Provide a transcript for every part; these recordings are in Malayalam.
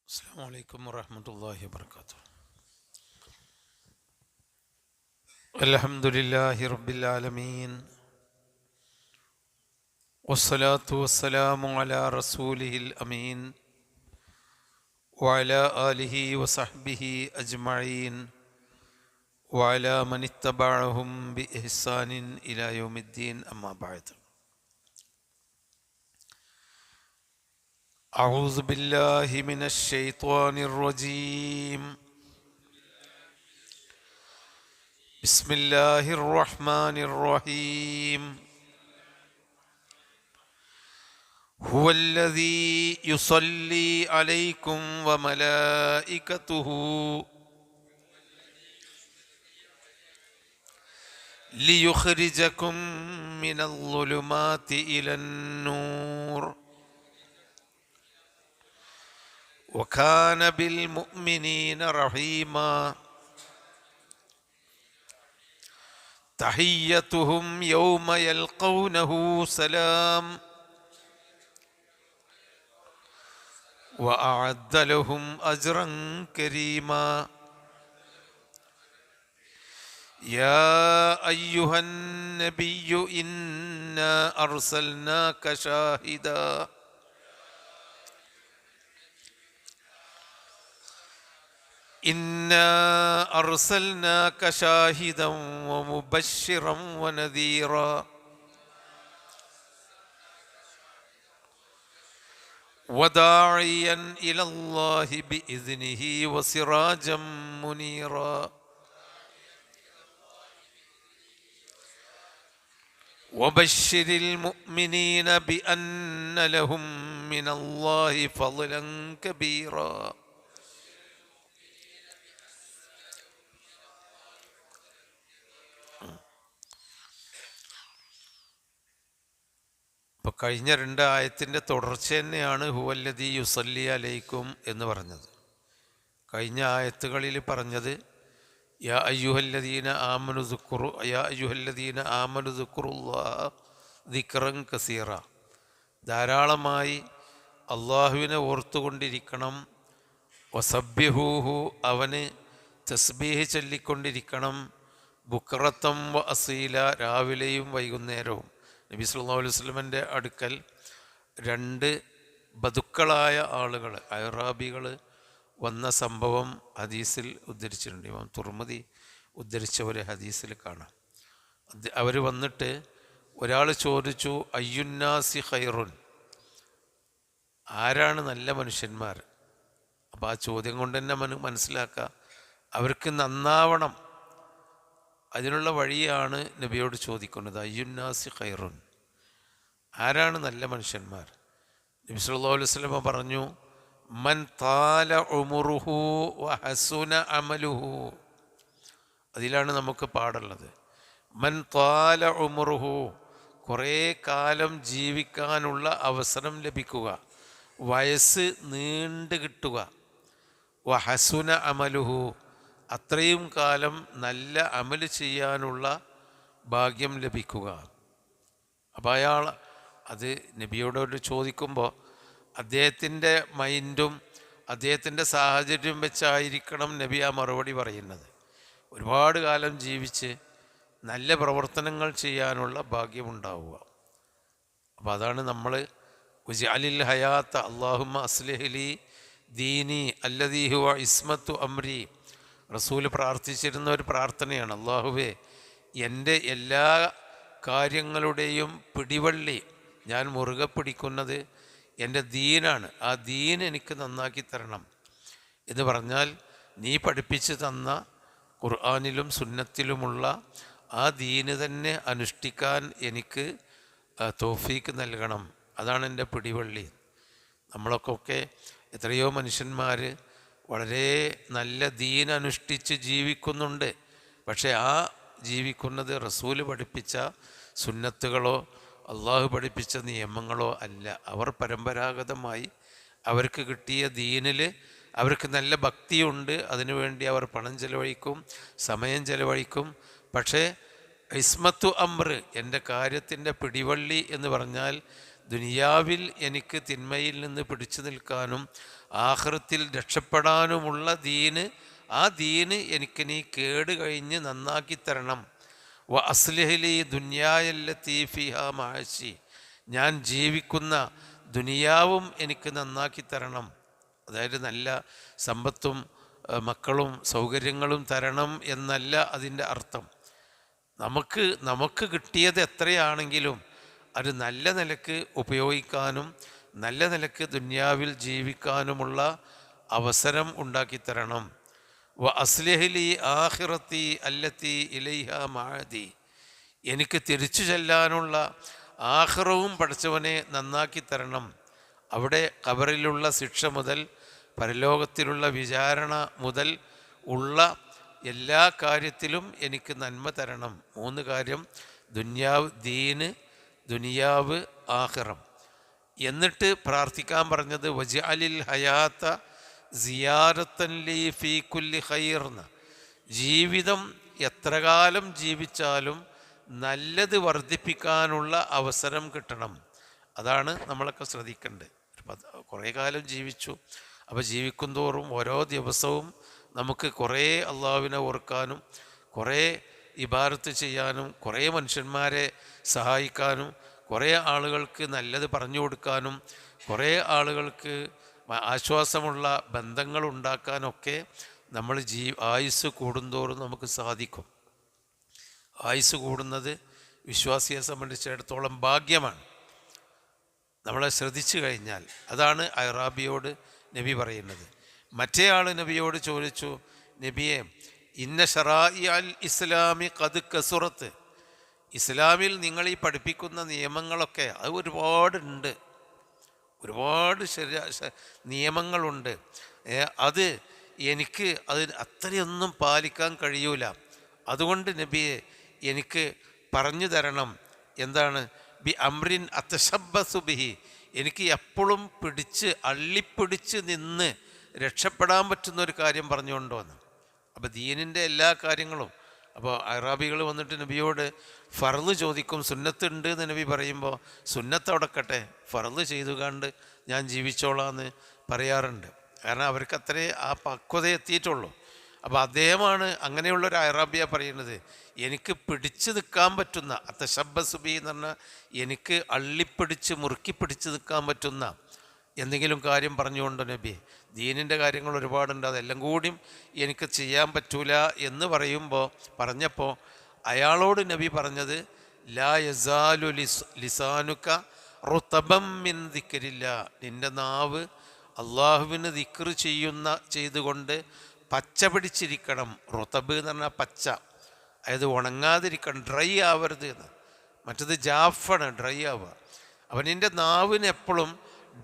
السلام عليكم ورحمة الله وبركاته. الحمد لله رب العالمين، والصلاة والسلام على رسوله الأمين وعلى آله وصحبه أجمعين وعلى من اتبعهم بإحسان إلى يوم الدين. أما بعد، أعوذ بالله من الشيطان الرجيم. بسم الله الرحمن الرحيم. هو الذي يصلي عليكم وملائكته ليخرجكم من الظلمات إلى النور وكان بالمؤمنين رحيما. تحيتهم يوم يلقونه سلام وأعد لهم أجرا كريما. يا أيها النبي إنا أرسلناك شاهدا ومبشرا ونذيرا وداعيا إلى الله بإذنه وسراجا منيرا. وبشر المؤمنين بأن لهم من الله فضلا كبيرا. അപ്പോൾ കഴിഞ്ഞ രണ്ട് ആയത്തിൻ്റെ തുടർച്ച തന്നെയാണ് ഹുവല്ലദീ യുസല്ലി അലൈക്കും എന്ന് പറഞ്ഞത്. കഴിഞ്ഞ ആയത്തുകളിൽ പറഞ്ഞത് യാ അയ്യുഹല്ലദീന ആമനു ദുക്കുറുല്ലാഹ ദിക്റൻ കസീറ, ധാരാളമായി അള്ളാഹുവിനെ ഓർത്തുകൊണ്ടിരിക്കണം. വസബ്ബിഹൂഹു, അവന് തസ്ബീഹ് ചൊല്ലിക്കൊണ്ടിരിക്കണം. ബുക്റത്തം വ അസീല, രാവിലെയും വൈകുന്നേരവും. നബി സല്ലല്ലാഹു അലൈഹി വസല്ലമയുടെ അടുക്കൽ രണ്ട് ബദുക്കളായ ആളുകൾ, അയറാബികൾ വന്ന സംഭവം ഹദീസിൽ ഉദ്ധരിച്ചിട്ടുണ്ട്. ഇമാം തുർമുദി ഉദ്ധരിച്ച ഒരു ഹദീസിൽ കാണാം. അവർ വന്നിട്ട് ഒരാൾ ചോദിച്ചു, അയ്യുന്നാസി ഖൈറുൻ, ആരാണ് നല്ല മനുഷ്യന്മാർ? അപ്പോൾ ആ ചോദ്യം കൊണ്ട് തന്നെ മനസ്സിലാക്കുക, അവർക്ക് നന്നാവണം, അതിനുള്ള വഴിയാണ് നബിയോട് ചോദിക്കുന്നത്. അയ്യുന്നാസി ഖൈറുൻ, ആരാണ് നല്ല മനുഷ്യന്മാർ? നബി സല്ലല്ലാഹു അലൈഹി വസല്ലം പറഞ്ഞു, മൻ താല ഉമുറുഹു വഹസുന അമലുഹു. അതിലാണ് നമുക്ക് പാടുള്ളത്. മൻ താല ഉമുറുഹു, കുറേ കാലം ജീവിക്കാനുള്ള അവസരം ലഭിക്കുക, വയസ്സ് നീണ്ടു കിട്ടുക. വഹസുന അമലുഹു, അത്രയും കാലം നല്ല അമൽ ചെയ്യാനുള്ള ഭാഗ്യം ലഭിക്കുക. അപ്പോൾ അയാൾ അത് നബിയോട് ചോദിക്കുമ്പോൾ അദ്ദേഹത്തിൻ്റെ മൈൻഡും അദ്ദേഹത്തിൻ്റെ സാഹചര്യം വെച്ചായിരിക്കണം നബി ആ മറുപടി പറയുന്നത്. ഒരുപാട് കാലം ജീവിച്ച് നല്ല പ്രവർത്തനങ്ങൾ ചെയ്യാനുള്ള ഭാഗ്യമുണ്ടാവുക. അപ്പോൾ അതാണ് നമ്മൾ ഉജ്അലിൽ ഹയാത്ത അല്ലാഹുമ്മ അസ്ലിഹ് ലി ദീനി അല്ലദീ ഹുവ ഇസ്മത്തു അംരി. റസൂല് പ്രാർത്ഥിച്ചിരുന്ന ഒരു പ്രാർത്ഥനയാണ്, അല്ലാഹുവേ, എൻ്റെ എല്ലാ കാര്യങ്ങളുടെയും പിടിവള്ളി ഞാൻ മുറുകെ പിടിക്കുന്നത് എൻ്റെ ദീനാണ്, ആ ദീൻ എനിക്ക് നന്നാക്കി തരണം എന്ന് പറഞ്ഞാൽ നീ പഠിപ്പിച്ചു തന്ന ഖുർആനിലും സുന്നത്തിലുമുള്ള ആ ദീന് തന്നെ അനുഷ്ഠിക്കാൻ എനിക്ക് തൗഫീക്ക് നൽകണം. അതാണ് എൻ്റെ പിടിവള്ളി. നമ്മളൊക്കെ എത്രയോ മനുഷ്യന്മാർ വളരെ നല്ല ദീൻ അനുഷ്ഠിച്ച് ജീവിക്കുന്നുണ്ട്. പക്ഷേ ആ ജീവിക്കുന്നത് റസൂല് പഠിപ്പിച്ച സുന്നത്തുകളോ അള്ളാഹു പഠിപ്പിച്ച നിയമങ്ങളോ അല്ല. അവർ പരമ്പരാഗതമായി അവർക്ക് കിട്ടിയ ദീനിൽ അവർക്ക് നല്ല ഭക്തിയുണ്ട്, അതിനുവേണ്ടി അവർ പണം ചെലവഴിക്കും, സമയം ചെലവഴിക്കും. പക്ഷേ ഇസ്മത്തു അംർ, എൻ്റെ കാര്യത്തിൻ്റെ പിടിവള്ളി എന്ന് പറഞ്ഞാൽ ദുനിയാവിൽ എനിക്ക് തിന്മയിൽ നിന്ന് പിടിച്ചു നിൽക്കാനും ആഖിറത്തിൽ രക്ഷപ്പെടാനുമുള്ള ദീന്, ആ ദീന് എനിക്ക് നീ കേട് കഴിഞ്ഞ് നന്നാക്കി തരണം. വ അസ്ലിഹ്ലി ദുനിയായല്ലത്തി ഫിഹാ മഅശി, ഞാൻ ജീവിക്കുന്ന ദുനിയാവും എനിക്ക് നന്നാക്കി തരണം. അതായത് നല്ല സമ്പത്തും മക്കളും സൗകര്യങ്ങളും തരണം എന്നല്ല അതിൻ്റെ അർത്ഥം. നമുക്ക് കിട്ടിയത് എത്രയാണെങ്കിലും അത് നല്ല നിലക്ക് ഉപയോഗിക്കാനും നല്ല നിലക്ക് ദുനിയാവിൽ ജീവിക്കാനുമുള്ള അവസരം ഉണ്ടാക്കി തരണം. വ അസ്ലിഹ്ലി ആഖിറത്തി അല്ലത്തി ഇലൈഹ മഅദി, എനിക്ക് തിരിച്ചു ചെല്ലാനുള്ള ആഖിറവും പടച്ചവനെ നന്നാക്കി തരണം. അവിടെ ഖബറിലുള്ള ശിക്ഷ മുതൽ പരലോകത്തിലുള്ള വിചാരണ മുതൽ ഉള്ള എല്ലാ കാര്യത്തിലും എനിക്ക് നന്മ തരണം. 3 കാര്യം: ദുനിയാവ്, ദീന്, ദുനിയാവ്, ആഖിറം. എന്നിട്ട് പ്രാർത്ഥിക്കാൻ പറഞ്ഞത് വജഅലിൽ ഹയാത്ത സിയാറത്തൻ ലീ ഫീ കുല്ലി ഖൈർന്ന്, ജീവിതം എത്ര കാലം ജീവിച്ചാലും നല്ലത് വർദ്ധിപ്പിക്കാനുള്ള അവസരം കിട്ടണം. അതാണ് നമ്മളൊക്കെ ശ്രദ്ധിക്കേണ്ടത്. കുറേ കാലം ജീവിച്ചു, അപ്പോൾ ജീവിക്കും തോറും ഓരോ ദിവസവും നമുക്ക് കുറേ അള്ളാഹുവിനെ ഓർക്കാനും കുറേ ഇബാദത്ത് ചെയ്യാനും കുറേ മനുഷ്യന്മാരെ സഹായിക്കാനും കുറേ ആളുകൾക്ക് നല്ലത് പറഞ്ഞു കൊടുക്കാനും കുറേ ആളുകൾക്ക് ആശ്വാസമുള്ള ബന്ധങ്ങൾ ഉണ്ടാക്കാനൊക്കെ നമ്മൾ ആയുസ് കൂടുന്തോറും നമുക്ക് സാധിക്കും. ആയുസ് കൂടുന്നത് വിശ്വാസിയെ സംബന്ധിച്ചിടത്തോളം ഭാഗ്യമാണ്, നമ്മളെ ശ്രദ്ധിച്ചു കഴിഞ്ഞാൽ. അതാണ് അറാബിയോട് നബി പറയുന്നത്. മറ്റേ ആൾ നബിയോട് ചോദിച്ചു, നബിയെ, ഇന്ന ശറാഇ അൽ ഇസ്ലാമി ഖദ് കസുറത്ത്, ഇസ്ലാമിൽ നിങ്ങൾ ഈ പഠിപ്പിക്കുന്ന നിയമങ്ങളൊക്കെ അത് ഒരുപാടുണ്ട്, ഒരുപാട് നിയമങ്ങളുണ്ട്. അത് എനിക്ക് അത്രയൊന്നും പാലിക്കാൻ കഴിയൂല. അതുകൊണ്ട് നബിയെ എനിക്ക് പറഞ്ഞു തരണം. എന്താണ്? ബി അംറിൻ അത്തശബ്ബസു ബിഹി, എനിക്ക് എപ്പോഴും അള്ളിപ്പിടിച്ച് നിന്ന് രക്ഷപ്പെടാൻ പറ്റുന്നൊരു കാര്യം പറഞ്ഞുകൊണ്ടോന്ന്. അപ്പോൾ ദീനിൻ്റെ എല്ലാ കാര്യങ്ങളും. അപ്പോൾ അറാബികൾ വന്നിട്ട് നബിയോട് ഫർള് ചോദിക്കും. സുന്നത്തുണ്ട് എന്ന് നബി പറയുമ്പോൾ സുന്നത്ത് അവിടെക്കട്ടെ, ഫർള് ചെയ്തു കണ്ട് ഞാൻ ജീവിച്ചോളാന്ന് പറയാറുണ്ട്. കാരണം അവർക്ക് അത്രേ ആ പക്വത എത്തിയിട്ടുള്ളൂ. അപ്പോൾ അദ്ദേഹമാണ് അങ്ങനെയുള്ളൊരു അറാബിയ പറയുന്നത്, എനിക്ക് പിടിച്ചു നിൽക്കാൻ പറ്റുന്ന, അത്തശബ്ബസുബി എന്ന് പറഞ്ഞാൽ എനിക്ക് അള്ളിപ്പിടിച്ച് മുറുക്കി പിടിച്ച് നിൽക്കാൻ പറ്റുന്ന എന്തെങ്കിലും കാര്യം പറഞ്ഞുകൊണ്ട് നബി, ദീനിൻ്റെ കാര്യങ്ങൾ ഒരുപാടുണ്ട്, അതെല്ലാം കൂടിയും എനിക്ക് ചെയ്യാൻ പറ്റൂല എന്ന് പറഞ്ഞപ്പോൾ അയാളോട് നബി പറഞ്ഞത്, ലാ യസാലു ലിസാനുക റുതബം മിൻ ദിക്രില്ല, നിൻ്റെ നാവ് അള്ളാഹുവിന് ദിക്ർ ചെയ്തുകൊണ്ട് പച്ച പിടിച്ചിരിക്കണം. റുതബ് എന്ന് പറഞ്ഞാൽ പച്ച, അതായത് ഉണങ്ങാതിരിക്കണം, ഡ്രൈ ആവരുത് എന്ന്. മറ്റത് ജാഫാണ്, ഡ്രൈ ആവുക. അപ്പം നിൻ്റെ നാവിന് എപ്പോഴും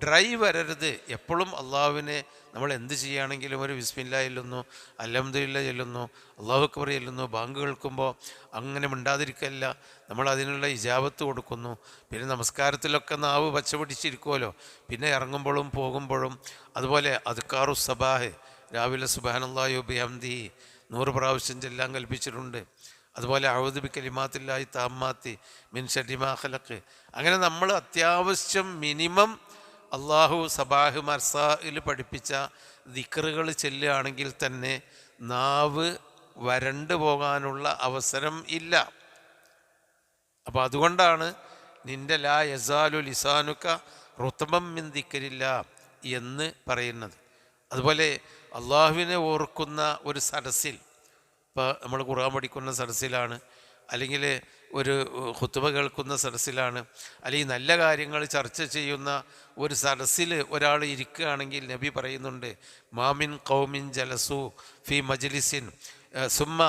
ഡ്രൈ വരരുത്. എപ്പോഴും അള്ളാഹുവിനെ നമ്മൾ എന്ത് ചെയ്യുകയാണെങ്കിലും ഒരു ബിസ്മില്ലാഹ് ചൊല്ലുന്നു, അൽഹംദുലില്ലാഹ് ചൊല്ലുന്നു, അല്ലാഹു അക്ബർ ചൊല്ലുന്നു, ബാങ്ക് കേൾക്കുമ്പോൾ അങ്ങനെ മിണ്ടാതിരിക്കല്ല, നമ്മൾ അതിനുള്ള ഇജാബത്ത് കൊടുക്കുന്നു. പിന്നെ നമസ്കാരത്തിലൊക്കെ നാവ് പച്ച പിടിച്ചിരിക്കുമല്ലോ, പിന്നെ ഇറങ്ങുമ്പോഴും പോകുമ്പോഴും. അതുപോലെ അദ്കാറു സബാഹ്, രാവിലെ സുബ്ഹാനല്ലാഹി വബിഹംദിഹി 100 പ്രാവശ്യം ചെല്ലാൻ കൽപ്പിച്ചിട്ടുണ്ട്. അതുപോലെ അഊദു ബികലിമാത്തില്ലാഹി താമ്മാത്തി മിൻ ശർരി മാ ഖലഖ്. അങ്ങനെ നമ്മൾ അത്യാവശ്യം മിനിമം അള്ളാഹു സബാഹ് മർസായിൽ പഠിപ്പിച്ച ദിക്റുകൾ ചെല്ലുകയാണെങ്കിൽ തന്നെ നാവ് വരണ്ടു പോകാനുള്ള അവസരം ഇല്ല. അപ്പോൾ അതുകൊണ്ടാണ് നിൻ്റെ ലാ യസാലു ലിസാനുക റുതബം മിൻ ദിക്രില്ല എന്ന് പറയുന്നത്. അതുപോലെ അള്ളാഹുവിനെ ഓർക്കുന്ന ഒരു സദസ്സിൽ, ഇപ്പോൾ നമ്മൾ ഖുർആൻ പഠിക്കുന്ന സദസ്സിലാണ്, അല്ലെങ്കിൽ ഒരു ഖുത്ബ കേൾക്കുന്ന സദസ്സിലാണ്, അല്ലെങ്കിൽ നല്ല കാര്യങ്ങൾ ചർച്ച ചെയ്യുന്ന ഒരു സദസ്സിൽ ഒരാൾ ഇരിക്കുകയാണെങ്കിൽ നബി പറയുന്നുണ്ട്, മാമിൻ ഖൗമിൻ ജലസു ഫി മജ്ലിസിൻ സുമ്മ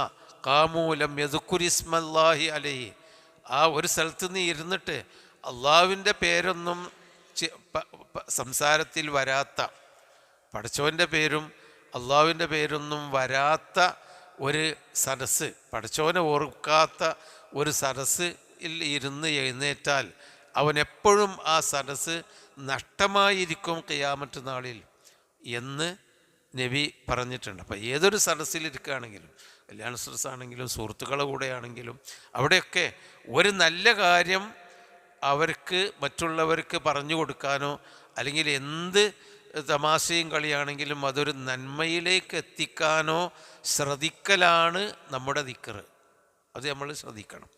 ഖാമൂ ലം യദ്കുരിസ്മല്ലാഹി അലൈഹി, ആ ഒരു സ്ഥലത്ത് നിന്ന് ഇരുന്നിട്ട് അള്ളാഹുവിൻ്റെ പേരൊന്നും സംസാരത്തിൽ വരാത്ത, പടച്ചോൻ്റെ പേരും അള്ളാഹുവിൻ്റെ പേരൊന്നും വരാത്ത ഒരു സദസ്സ്, പടച്ചോനെ ഓർക്കാത്ത ഒരു സദസ്സിൽ ഇരുന്ന് എഴുന്നേറ്റാൽ അവനെപ്പോഴും ആ സദസ്സ് നഷ്ടമായിരിക്കും ഖിയാമത്ത് നാളിൽ എന്ന് നബി പറഞ്ഞിട്ടുണ്ട്. അപ്പോൾ ഏതൊരു സദസ്സിലിരിക്കുകയാണെങ്കിലും, കല്യാണ സദസ്സാണെങ്കിലും സുഹൃത്തുക്കളുടെ കൂടെയാണെങ്കിലും, അവിടെയൊക്കെ ഒരു നല്ല കാര്യം അവർക്ക് മറ്റുള്ളവർക്ക് പറഞ്ഞു കൊടുക്കാനോ അല്ലെങ്കിൽ എന്ത് തമാശയും കളിയാണെങ്കിലും അതൊരു നന്മയിലേക്ക് എത്തിക്കാനോ ശ്രദ്ധിക്കലാണ് നമ്മുടെ ദിക്ർ. അത് നമ്മൾ ശ്രദ്ധിക്കണം.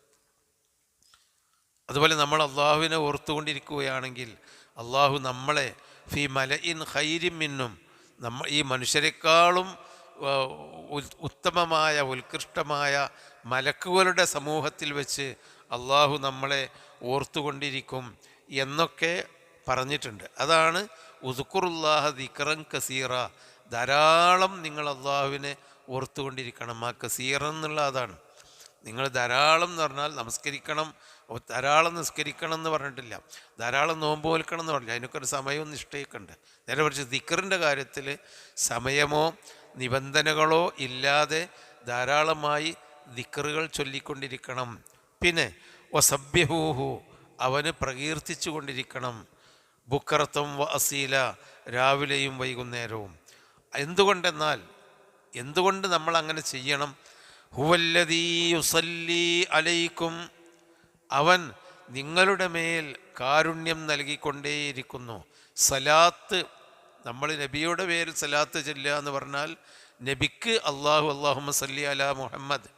അതുപോലെ നമ്മൾ അള്ളാഹുവിനെ ഓർത്തുകൊണ്ടിരിക്കുകയാണെങ്കിൽ അള്ളാഹു നമ്മളെ ഫി മലഇൻ ഖൈരിൻ മിന്നും, ഈ മനുഷ്യരെക്കാളും ഉത്തമമായ ഉത്കൃഷ്ടമായ മലക്കുകളുടെ സമൂഹത്തിൽ വെച്ച് അള്ളാഹു നമ്മളെ ഓർത്തുകൊണ്ടിരിക്കും എന്നൊക്കെ പറഞ്ഞിട്ടുണ്ട്. അതാണ് ഉദ്കുറുല്ലാഹ ദിക്റൻ കസീറ, ധാരാളം നിങ്ങൾ അള്ളാഹുവിനെ ഓർത്തുകൊണ്ടിരിക്കണം. ആ കസീറൻ എന്നുള്ള അതാണ്. നിങ്ങൾ ധാരാളം എന്ന് പറഞ്ഞാൽ നമസ്കരിക്കണം, ധാരാളം നിസ്കരിക്കണം എന്ന് പറഞ്ഞിട്ടില്ല, ധാരാളം നോമ്പ് നോൽക്കണം എന്ന് പറഞ്ഞില്ല. അതിനൊക്കെ ഒരു സമയവും നിശ്ചയിക്കുന്നുണ്ട്. നേരെ മറിച്ച് ദിക്റിൻ്റെ കാര്യത്തിൽ സമയമോ നിബന്ധനകളോ ഇല്ലാതെ ധാരാളമായി ദിക്റുകൾ ചൊല്ലിക്കൊണ്ടിരിക്കണം. പിന്നെ വസബ്യഹൂഹു, അവന് പ്രകീർത്തിച്ചു കൊണ്ടിരിക്കണം. ബുക്കറത്തും വ അസീല, രാവിലെയും വൈകുന്നേരവും. എന്തുകൊണ്ട് നമ്മൾ അങ്ങനെ ചെയ്യണം? ഹുവല്ലദീ യുസല്ലി അലൈക്കും, അവൻ നിങ്ങളുടെ മേൽ കാരുണ്യം നൽകിക്കൊണ്ടേയിരിക്കുന്നു. സലാത്ത്, നമ്മൾ നബിയുടെ പേരിൽ സലാത്ത് ചൊല്ലുക എന്ന് പറഞ്ഞാൽ നബിക്ക് അല്ലാഹുമ്മ സല്ലി അലാ മുഹമ്മദ്,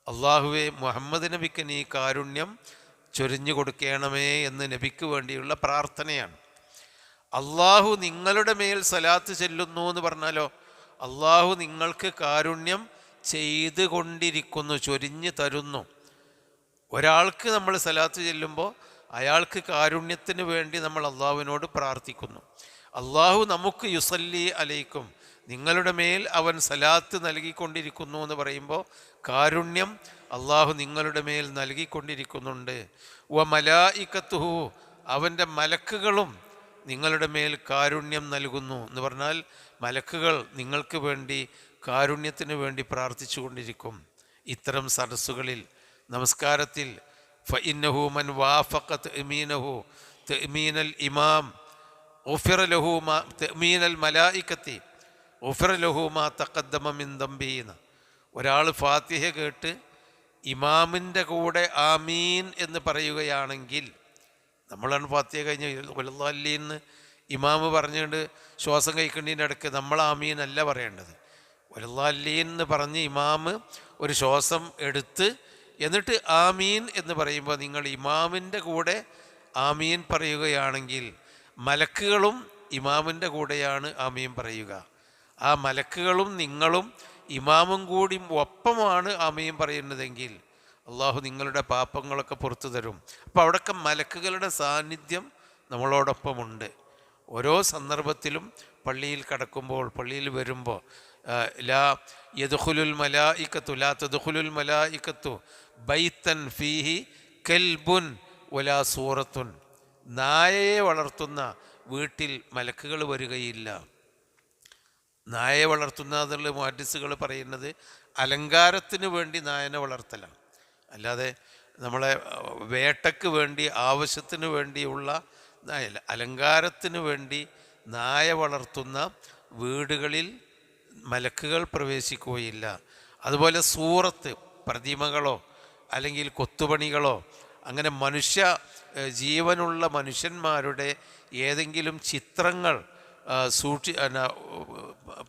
അള്ളാഹുവെ മുഹമ്മദ് നബിക്ക് നീ കാരുണ്യം ചൊരിഞ്ഞു കൊടുക്കണമേ എന്ന് നബിക്ക് വേണ്ടിയുള്ള പ്രാർത്ഥനയാണ്. അള്ളാഹു നിങ്ങളുടെ മേൽ സലാത്ത് ചെല്ലുന്നു എന്ന് പറഞ്ഞാലോ, അള്ളാഹു നിങ്ങൾക്ക് കാരുണ്യം ചെയ്തുകൊണ്ടിരിക്കുന്നു, ചൊരിഞ്ഞു തരുന്നു. ഒരാൾക്ക് നമ്മൾ സലാത്ത് ചെല്ലുമ്പോൾ അയാൾക്ക് കാരുണ്യത്തിന് വേണ്ടി നമ്മൾ അള്ളാഹുവിനോട് പ്രാർത്ഥിക്കുന്നു. അള്ളാഹു നമുക്ക് യുസല്ലി അലൈക്കും, നിങ്ങളുടെ മേൽ അവൻ സലാത്ത് നൽകിക്കൊണ്ടിരിക്കുന്നു എന്ന് പറയുമ്പോൾ കാരുണ്യം അള്ളാഹു നിങ്ങളുടെ മേൽ നൽകിക്കൊണ്ടിരിക്കുന്നുണ്ട്. വ മലായികത്തുഹു, അവൻ്റെ മലക്കുകളും നിങ്ങളുടെ മേൽ കാരുണ്യം നൽകുന്നു എന്ന് പറഞ്ഞാൽ മലക്കുകൾ നിങ്ങൾക്ക് വേണ്ടി കാരുണ്യത്തിന് വേണ്ടി പ്രാർത്ഥിച്ചു കൊണ്ടിരിക്കും. ഇത്തരം സദസ്സുകളിൽ നമസ്കാരത്തിൽ ഫഇന്നഹു മൻ വാഫഖ തഅമീനഹു തഅമീനൽ ഇമാം ഉഫിറ ലഹു മാ തഅമീനൽ മലായികത്തി ഉഫിറ ലഹു മാ തഖദ്ദമ മിൻ ദംബിഹി. ഒരാൾ ഫാത്തിഹ കേട്ട് ഇമാമിൻ്റെ കൂടെ ആമീൻ എന്ന് പറയുകയാണെങ്കിൽ, നമ്മളാണ് ഫാത്തിഹ കഴിഞ്ഞ് വലല്ലാഹീന്ന് ഇമാമ് പറഞ്ഞുകൊണ്ട് ശ്വാസം കഴിക്കേണ്ടതിൻ്റെ ഇടയ്ക്ക് നമ്മൾ ആമീൻ അല്ല പറയേണ്ടത്. വലല്ലാഹീന്ന് പറഞ്ഞ് ഇമാമ് ഒരു ശ്വാസം എടുത്ത് എന്നിട്ട് ആമീൻ എന്ന് പറയുമ്പോൾ നിങ്ങൾ ഇമാമിൻ്റെ കൂടെ ആമീൻ പറയുകയാണെങ്കിൽ മലക്കുകളും ഇമാമിൻ്റെ കൂടെയാണ് ആമീൻ പറയുക. ആ മലക്കുകളും നിങ്ങളും ഇമാമും കൂടി ഒപ്പമാണ് ആമീൻ പറയുന്നതെങ്കിൽ അള്ളാഹു നിങ്ങളുടെ പാപങ്ങളൊക്കെ പുറത്തു തരും. അപ്പോൾ അവിടെയൊക്കെ മലക്കുകളുടെ സാന്നിധ്യം നമ്മളോടൊപ്പമുണ്ട്. ഓരോ സന്ദർഭത്തിലും പള്ളിയിൽ കടക്കുമ്പോൾ, പള്ളിയിൽ വരുമ്പോൾ ലാ യദ്ഖുലുൽ മലായികത്തു ലാ തദ്ഖുലുൽ മലായികത്തു ബൈത്തൻ ഫീഹി കൽബുൻ വലാ സൂറത്തുൻ, നായയെ വളർത്തുന്ന വീട്ടിൽ മലക്കുകൾ വരികയില്ല. നായയെ വളർത്തുന്ന എന്നുള്ള മുഹദ്ദിസുകൾ പറയുന്നത് അലങ്കാരത്തിന് വേണ്ടി നായനെ വളർത്തലാണ്, അല്ലാതെ നമ്മളെ വേട്ടയ്ക്ക് വേണ്ടി ആവശ്യത്തിന് വേണ്ടിയുള്ള നായല്ല. അലങ്കാരത്തിന് വേണ്ടി നായ വളർത്തുന്ന വീടുകളിൽ മലക്കുകൾ പ്രവേശിക്കുകയില്ല. അതുപോലെ സൂറത്ത്, പ്രതിമകളോ അല്ലെങ്കിൽ കൊത്തുപണികളോ അങ്ങനെ ജീവനുള്ള മനുഷ്യന്മാരുടെ ഏതെങ്കിലും ചിത്രങ്ങൾ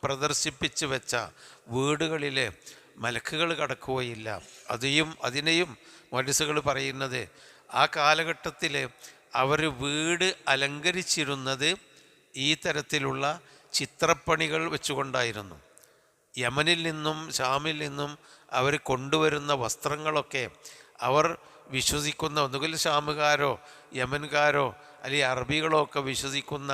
പ്രദർശിപ്പിച്ച് വെച്ച വീടുകളിലെ മലക്കുകൾ കടക്കുകയില്ല. അതിനെയും മുഹദ്ദിസുകൾ പറയുന്നത് ആ കാലഘട്ടത്തിൽ അവർ വീട് അലങ്കരിച്ചിരുന്നത് ഈ തരത്തിലുള്ള ചിത്രപ്പണികൾ വെച്ചുകൊണ്ടായിരുന്നു. യമനിൽ നിന്നും ഷാമിൽ നിന്നും അവർ കൊണ്ടുവരുന്ന വസ്ത്രങ്ങളൊക്കെ അവർ വിശ്വസിക്കുന്ന, ഒന്നുകിൽ ഷാമുകാരോ യമൻകാരോ അല്ലെങ്കിൽ അറബികളോ ഒക്കെ വിശ്വസിക്കുന്ന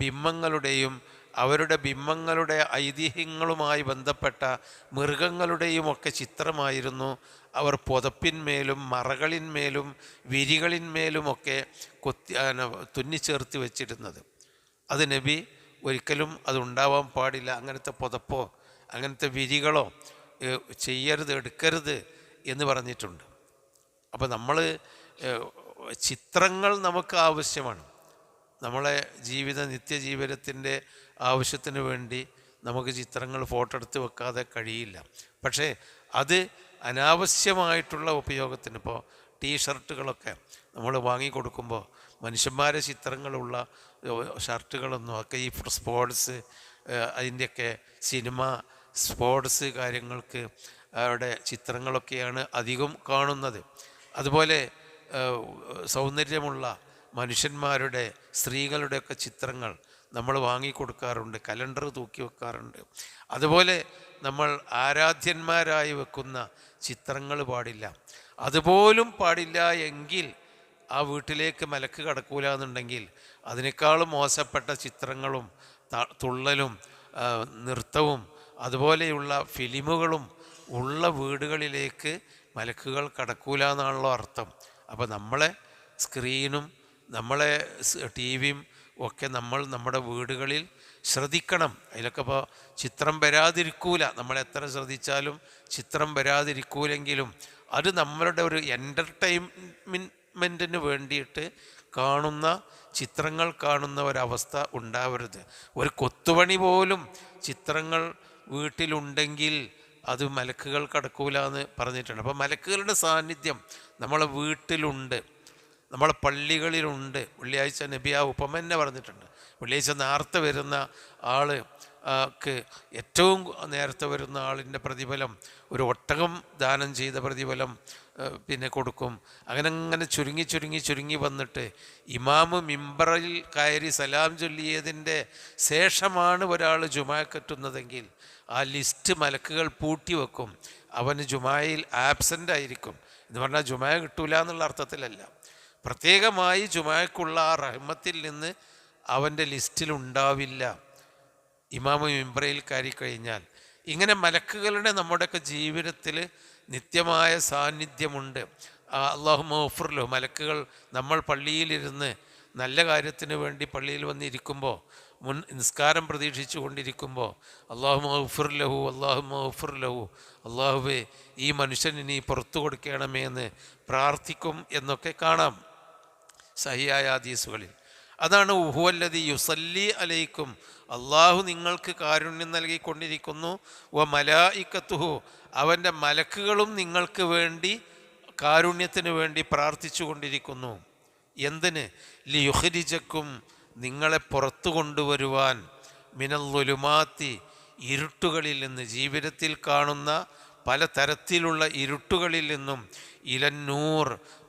ബിംബങ്ങളുടെയും അവരുടെ ബിംബങ്ങളുടെ ഐതിഹ്യങ്ങളുമായി ബന്ധപ്പെട്ട മൃഗങ്ങളുടെയും ഒക്കെ ചിത്രമായിരുന്നു അവർ പുതപ്പിന്മേലും മറകളിന്മേലും വിരികളിന്മേലുമൊക്കെ തുന്നിച്ചേർത്ത് വെച്ചിരുന്നത്. അത് നബി ഒരിക്കലും അതുണ്ടാവാൻ പാടില്ല. അങ്ങനത്തെ പുതപ്പോ അങ്ങനത്തെ വിരികളോ ചെയ്യരുത്, എടുക്കരുത് എന്ന് പറഞ്ഞിട്ടുണ്ട്. അപ്പോൾ നമ്മൾ ചിത്രങ്ങൾ നമുക്ക് ആവശ്യമാണ്. നമ്മളെ നിത്യജീവിതത്തിൻ്റെ ആവശ്യത്തിന് വേണ്ടി നമുക്ക് ചിത്രങ്ങൾ ഫോട്ടോ എടുത്ത് വെക്കാതെ കഴിയില്ല. പക്ഷേ അത് അനാവശ്യമായിട്ടുള്ള ഉപയോഗത്തിന്, ഇപ്പോൾ ടീഷർട്ടുകളൊക്കെ നമ്മൾ വാങ്ങിക്കൊടുക്കുമ്പോൾ മനുഷ്യന്മാരെ ചിത്രങ്ങളുള്ള ഷർട്ടുകളൊന്നും ഒക്കെ ഈ സ്പോർട്സ് അതിൻ്റെയൊക്കെ സിനിമ സ്പോർട്സ് കാര്യങ്ങൾക്ക് അവിടെ ചിത്രങ്ങളൊക്കെയാണ് അധികം കാണുന്നത്. അതുപോലെ സൗന്ദര്യമുള്ള മനുഷ്യന്മാരുടെ സ്ത്രീകളുടെയൊക്കെ ചിത്രങ്ങൾ നമ്മൾ വാങ്ങിക്കൊടുക്കാറുണ്ട്, കലണ്ടർ തൂക്കി വെക്കാറുണ്ട്. അതുപോലെ നമ്മൾ ആരാധ്യന്മാരായി വെക്കുന്ന ചിത്രങ്ങൾ പാടില്ല. അതുപോലും പാടില്ല എങ്കിൽ ആ വീട്ടിലേക്ക് മലക്ക് കടക്കൂല എന്നുണ്ടെങ്കിൽ അതിനേക്കാളും മോശപ്പെട്ട ചിത്രങ്ങളും തുള്ളലും നൃത്തവും അതുപോലെയുള്ള ഫിലിമുകളും ഉള്ള വീടുകളിലേക്ക് മലക്കുകൾ കടക്കൂല എന്നാണല്ലോ അർത്ഥം. അപ്പോൾ നമ്മളെ സ്ക്രീനും നമ്മളെ ടി വിയും ഒക്കെ നമ്മൾ നമ്മുടെ വീടുകളിൽ ശ്രദ്ധിക്കണം. അതിലൊക്കെ ഇപ്പോൾ ചിത്രം വരാതിരിക്കൂല, നമ്മളെത്ര ശ്രദ്ധിച്ചാലും ചിത്രം വരാതിരിക്കൂലെങ്കിലും അത് നമ്മളുടെ ഒരു എൻ്റർടൈൻമെൻറ്റിന് വേണ്ടിയിട്ട് കാണുന്ന ചിത്രങ്ങൾ കാണുന്ന ഒരവസ്ഥ ഉണ്ടാവരുത്. ഒരു കൊത്തുപണി പോലും ചിത്രങ്ങൾ വീട്ടിലുണ്ടെങ്കിൽ അത് മലക്കുകൾ കടക്കൂല എന്ന് പറഞ്ഞിട്ടുണ്ട്. അപ്പോൾ മലക്കുകളുടെ സാന്നിധ്യം നമ്മളെ വീട്ടിലുണ്ട്, നമ്മളെ പള്ളികളിലുണ്ട്. വെള്ളിയാഴ്ച നബി ആ ഉപമ തന്നെ പറഞ്ഞിട്ടുണ്ട്. വെള്ളിയാഴ്ച നേരത്തെ വരുന്ന ആൾക്ക് ഏറ്റവും നേരത്തെ വരുന്ന ആളിൻ്റെ പ്രതിഫലം ഒരു ഒട്ടകം ദാനം ചെയ്ത പ്രതിഫലം പിന്നെ കൊടുക്കും. അങ്ങനെ ചുരുങ്ങി ചുരുങ്ങി ചുരുങ്ങി വന്നിട്ട് ഇമാമ് മിമ്പറിൽ കയറി സലാം ചൊല്ലിയതിൻ്റെ ശേഷമാണ് ഒരാൾ ജുമാക്കെത്തുന്നതെങ്കിൽ ആ ലിസ്റ്റ് മലക്കുകൾ പൂട്ടി വെക്കും. അവന് ജുമായിൽ ആബ്സെൻ്റ് ആയിരിക്കും എന്ന് പറഞ്ഞാൽ ജുമാ കിട്ടൂല എന്നുള്ള അർത്ഥത്തിലല്ല, പ്രത്യേകമായി ജുമാക്കുള്ള ആ റഹ്മത്തിൽ നിന്ന് അവൻ്റെ ലിസ്റ്റിലുണ്ടാവില്ല ഇമാമ് മിമ്പറയിൽ കയറി കഴിഞ്ഞാൽ. ഇങ്ങനെ മലക്കുകളുടെ നമ്മുടെയൊക്കെ ജീവിതത്തിൽ നിത്യമായ സാന്നിധ്യമുണ്ട്. അല്ലാഹു മഗ്ഫിർലു, മലക്കുകൾ നമ്മൾ പള്ളിയിലിരുന്ന് നല്ല കാര്യത്തിന് വേണ്ടി പള്ളിയിൽ വന്നിരിക്കുമ്പോൾ, നിസ്കാരം പ്രതീക്ഷിച്ചു കൊണ്ടിരിക്കുമ്പോൾ അല്ലാഹു മഗ്ഫിർലഹു അല്ലാഹു മഗ്ഫിർലഹു, അല്ലാഹുവേ ഈ മനുഷ്യന് നീ പുറത്തു കൊടുക്കണമേ എന്ന് പ്രാർത്ഥിക്കും എന്നൊക്കെ കാണാം സഹിയായ ഹദീസുകളിൽ. അതാണ് ഹുവല്ലദീ യുസല്ലി അലൈക്കും, അള്ളാഹു നിങ്ങൾക്ക് കാരുണ്യം നൽകിക്കൊണ്ടിരിക്കുന്നു. വ മലായിക്കത്തുഹു, അവൻ്റെ മലക്കുകളും നിങ്ങൾക്ക് വേണ്ടി കാരുണ്യത്തിന് വേണ്ടി പ്രാർത്ഥിച്ചു കൊണ്ടിരിക്കുന്നു. എന്തിന്? ലിയുഖ്രിജക്കും, നിങ്ങളെ പുറത്തു കൊണ്ടുവരുവാൻ, മിനൽളുലുമാത്തി, ഇരുട്ടുകളിൽ നിന്ന്, ജീവിതത്തിൽ കാണുന്ന പലതരത്തിലുള്ള ഇരുട്ടുകളിൽ നിന്നും, ഇലന്നൂർ,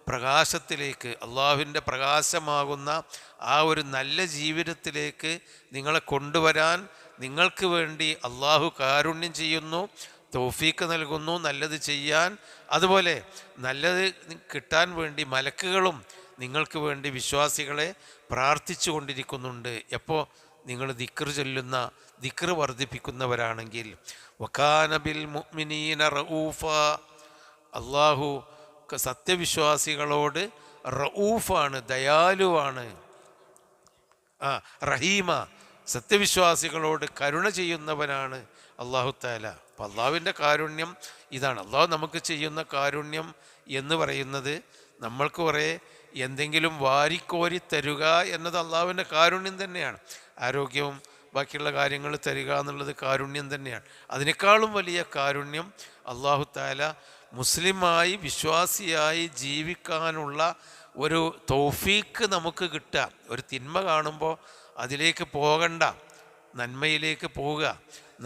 പ്രകാശത്തിലേക്ക്, അള്ളാഹുവിൻ്റെ പ്രകാശമാകുന്ന ആ ഒരു നല്ല ജീവിതത്തിലേക്ക് നിങ്ങളെ കൊണ്ടുവരാൻ നിങ്ങൾക്ക് വേണ്ടി അള്ളാഹു കാരുണ്യം ചെയ്യുന്നു, തൗഫീക്ക് നൽകുന്നു നല്ലത് ചെയ്യാൻ. അതുപോലെ നല്ലത് കിട്ടാൻ വേണ്ടി മലക്കുകളും നിങ്ങൾക്ക് വേണ്ടി വിശ്വാസികളെ പ്രാർത്ഥിച്ചു കൊണ്ടിരിക്കുന്നുണ്ട്. എപ്പോൾ? നിങ്ങൾ ദിക്ർ ചൊല്ലുന്ന, ദിക്ർ വർദ്ധിപ്പിക്കുന്നവരാണെങ്കിൽ. വകാന ബിൽ മുഅ്മിനീന റഊഫ, അള്ളാഹു സത്യവിശ്വാസികളോട് റഊഫാണ്, ദയാലുവാണ്. റഹീമ, സത്യവിശ്വാസികളോട് കരുണ ചെയ്യുന്നവനാണ് അല്ലാഹു തആല. അപ്പം അള്ളാഹുവിൻ്റെ കാരുണ്യം ഇതാണ്. അള്ളാഹു നമുക്ക് ചെയ്യുന്ന കാരുണ്യം എന്ന് പറയുന്നത് നമ്മൾക്ക് കുറേ എന്തെങ്കിലും വാരിക്കോരി തരുക എന്നത് അള്ളാഹുവിൻ്റെ കാരുണ്യം തന്നെയാണ്. ആരോഗ്യവും ബാക്കിയുള്ള കാര്യങ്ങൾ തരിക എന്നുള്ളത് കാരുണ്യം തന്നെയാണ്. അതിനേക്കാളും വലിയ കാരുണ്യം അല്ലാഹു തആല മുസ്ലിമായി വിശ്വാസിയായി ജീവിക്കാനുള്ള ഒരു തൗഫീക്ക് നമുക്ക് കിട്ടുക. ഒരു തിന്മ കാണുമ്പോൾ അതിലേക്ക് പോകണ്ട, നന്മയിലേക്ക് പോവുക,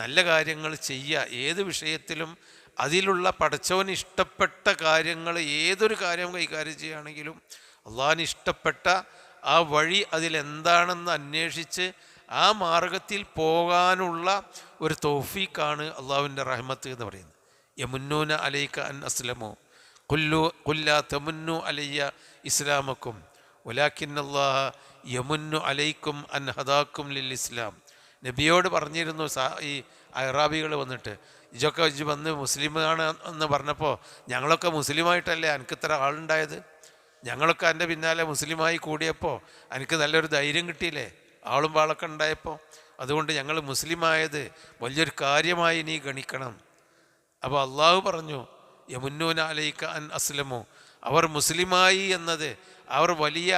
നല്ല കാര്യങ്ങൾ ചെയ്യുക. ഏത് വിഷയത്തിലും അതിലുള്ള പടച്ചവന് ഇഷ്ടപ്പെട്ട കാര്യങ്ങൾ, ഏതൊരു കാര്യം കൈകാര്യം ചെയ്യുകയാണെങ്കിലും അള്ളാഹിന് ഇഷ്ടപ്പെട്ട ആ വഴി അതിലെന്താണെന്ന് അന്വേഷിച്ച് ആ മാർഗത്തിൽ പോകാനുള്ള ഒരു തൗഫീക്കാണ് അള്ളാഹുവിൻ്റെ റഹ്മത്ത് എന്ന് പറയുന്നത്. യമുന്നൂന അലൈക അൻ അസ്ലമു ഖുല്ലാ തമുന്നു അലയ്യ ഇസ്ലാമക്കും വലാകിന്നല്ലാഹ യമുന്നു അലൈക്കും അൻ ഹദാക്കും ലിൽ ഇസ്ലാം. നബിയോട് പറഞ്ഞിരുന്നു ഈ അറാബികൾ വന്നിട്ട്, ഇതൊക്കെ വന്ന് മുസ്ലിമാണ് എന്ന് പറഞ്ഞപ്പോൾ, ഞങ്ങളൊക്കെ മുസ്ലിമായിട്ടല്ലേ എനിക്ക് ഇത്ര ആളുണ്ടായത്, ഞങ്ങളൊക്കെ എൻ്റെ പിന്നാലെ മുസ്ലിമായി കൂടിയപ്പോൾ എനിക്ക് നല്ലൊരു ധൈര്യം കിട്ടിയില്ലേ, ആളും വാളൊക്കെ ഉണ്ടായപ്പോൾ. അതുകൊണ്ട് ഞങ്ങൾ മുസ്ലിമായത് വലിയൊരു കാര്യമായി നീ ഗണിക്കണം. അപ്പോൾ അള്ളാഹു പറഞ്ഞു യമുന്നൂന അലൈക അൻ അസ്ലമു, അവർ മുസ്ലിമായി എന്നത് അവർ വലിയ